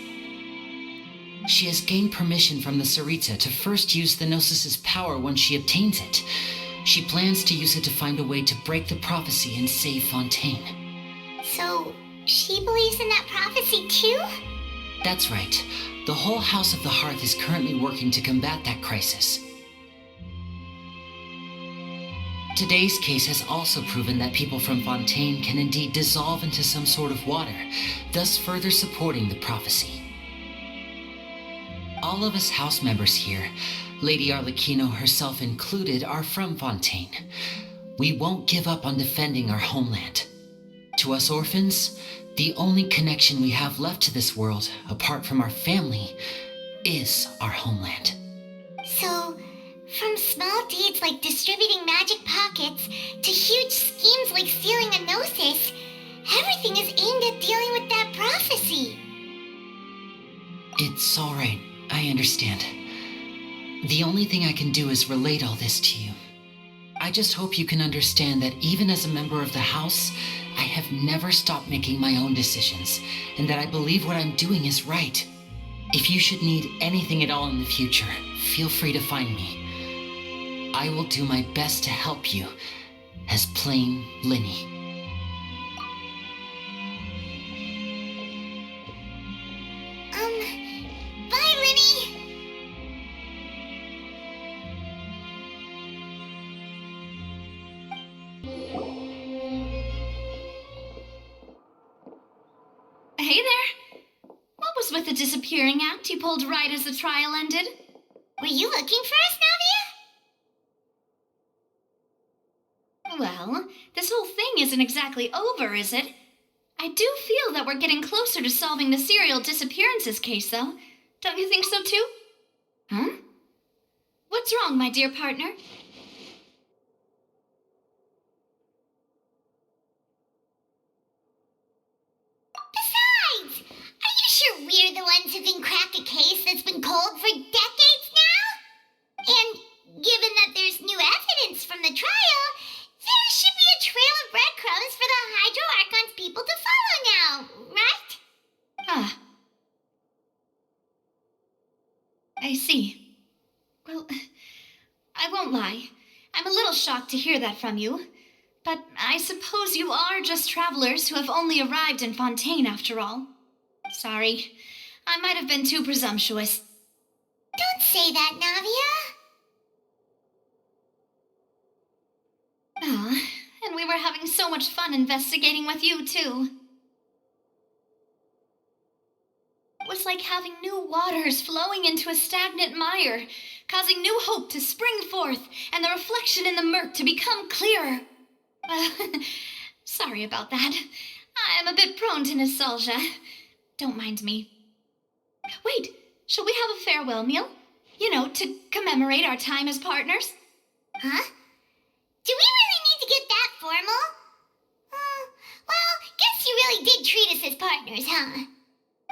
She has gained permission from the Sarita to first use the Gnosis' power once she obtains it. She plans to use it to find a way to break the prophecy and save Fontaine. So, she believes in that prophecy too? That's right. The whole House of the Hearth is currently working to combat that crisis. Today's case has also proven that people from Fontaine can indeed dissolve into some sort of water, thus further supporting the prophecy. All of us house members here, Lady Arlecchino herself included, are from Fontaine. We won't give up on defending our homeland. To us orphans, the only connection we have left to this world, apart from our family, is our homeland. So, from small deeds like distributing magic pockets to huge schemes like stealing a gnosis, everything is aimed at dealing with that prophecy. It's all right. I understand. The only thing I can do is relate all this to you. I just hope you can understand that even as a member of the house, I have never stopped making my own decisions, and that I believe what I'm doing is right. If you should need anything at all in the future, feel free to find me. I will do my best to help you, as plain Linny. Bye, Linny! Hey there! What was with the disappearing act you pulled right as the trial ended? Were you looking for us, Navia? Well, this whole thing isn't exactly over, is it? I do feel that we're getting closer to solving the serial disappearances case, though. Don't you think so, too? Huh? What's wrong, my dear partner? Besides, are you sure we're the ones who can crack a case that's been cold for decades now? And given that there's new evidence from the trial, there should be a trail of breadcrumbs for the Hydro Archon's people to follow now, right? Ah. I see. Well, I won't lie. I'm a little shocked to hear that from you. But I suppose you are just travelers who have only arrived in Fontaine after all. Sorry. I might have been too presumptuous. Don't say that, Navia. Ah, and we were having so much fun investigating with you, too. It was like having new waters flowing into a stagnant mire, causing new hope to spring forth, and the reflection in the murk to become clearer. Sorry about that. I'm a bit prone to nostalgia. Don't mind me. Wait, shall we have a farewell meal? You know, to commemorate our time as partners? Huh? Do we really need to get that formal? Well, guess you really did treat us as partners, huh?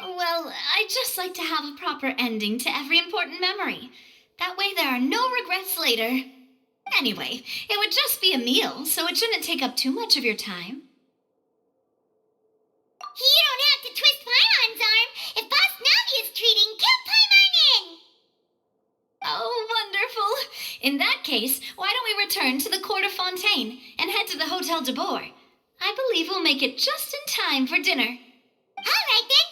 Well, I'd just like to have a proper ending to every important memory. That way there are no regrets later. Anyway, it would just be a meal, so it shouldn't take up too much of your time. You don't have to twist Paimon's arm. If Boss Navi is treating, count Paimon in! Oh, wonderful. In that case, why don't we return to the Court of Fontaine and head to the Hotel de Boer? I believe we'll make it just in time for dinner. All right, then.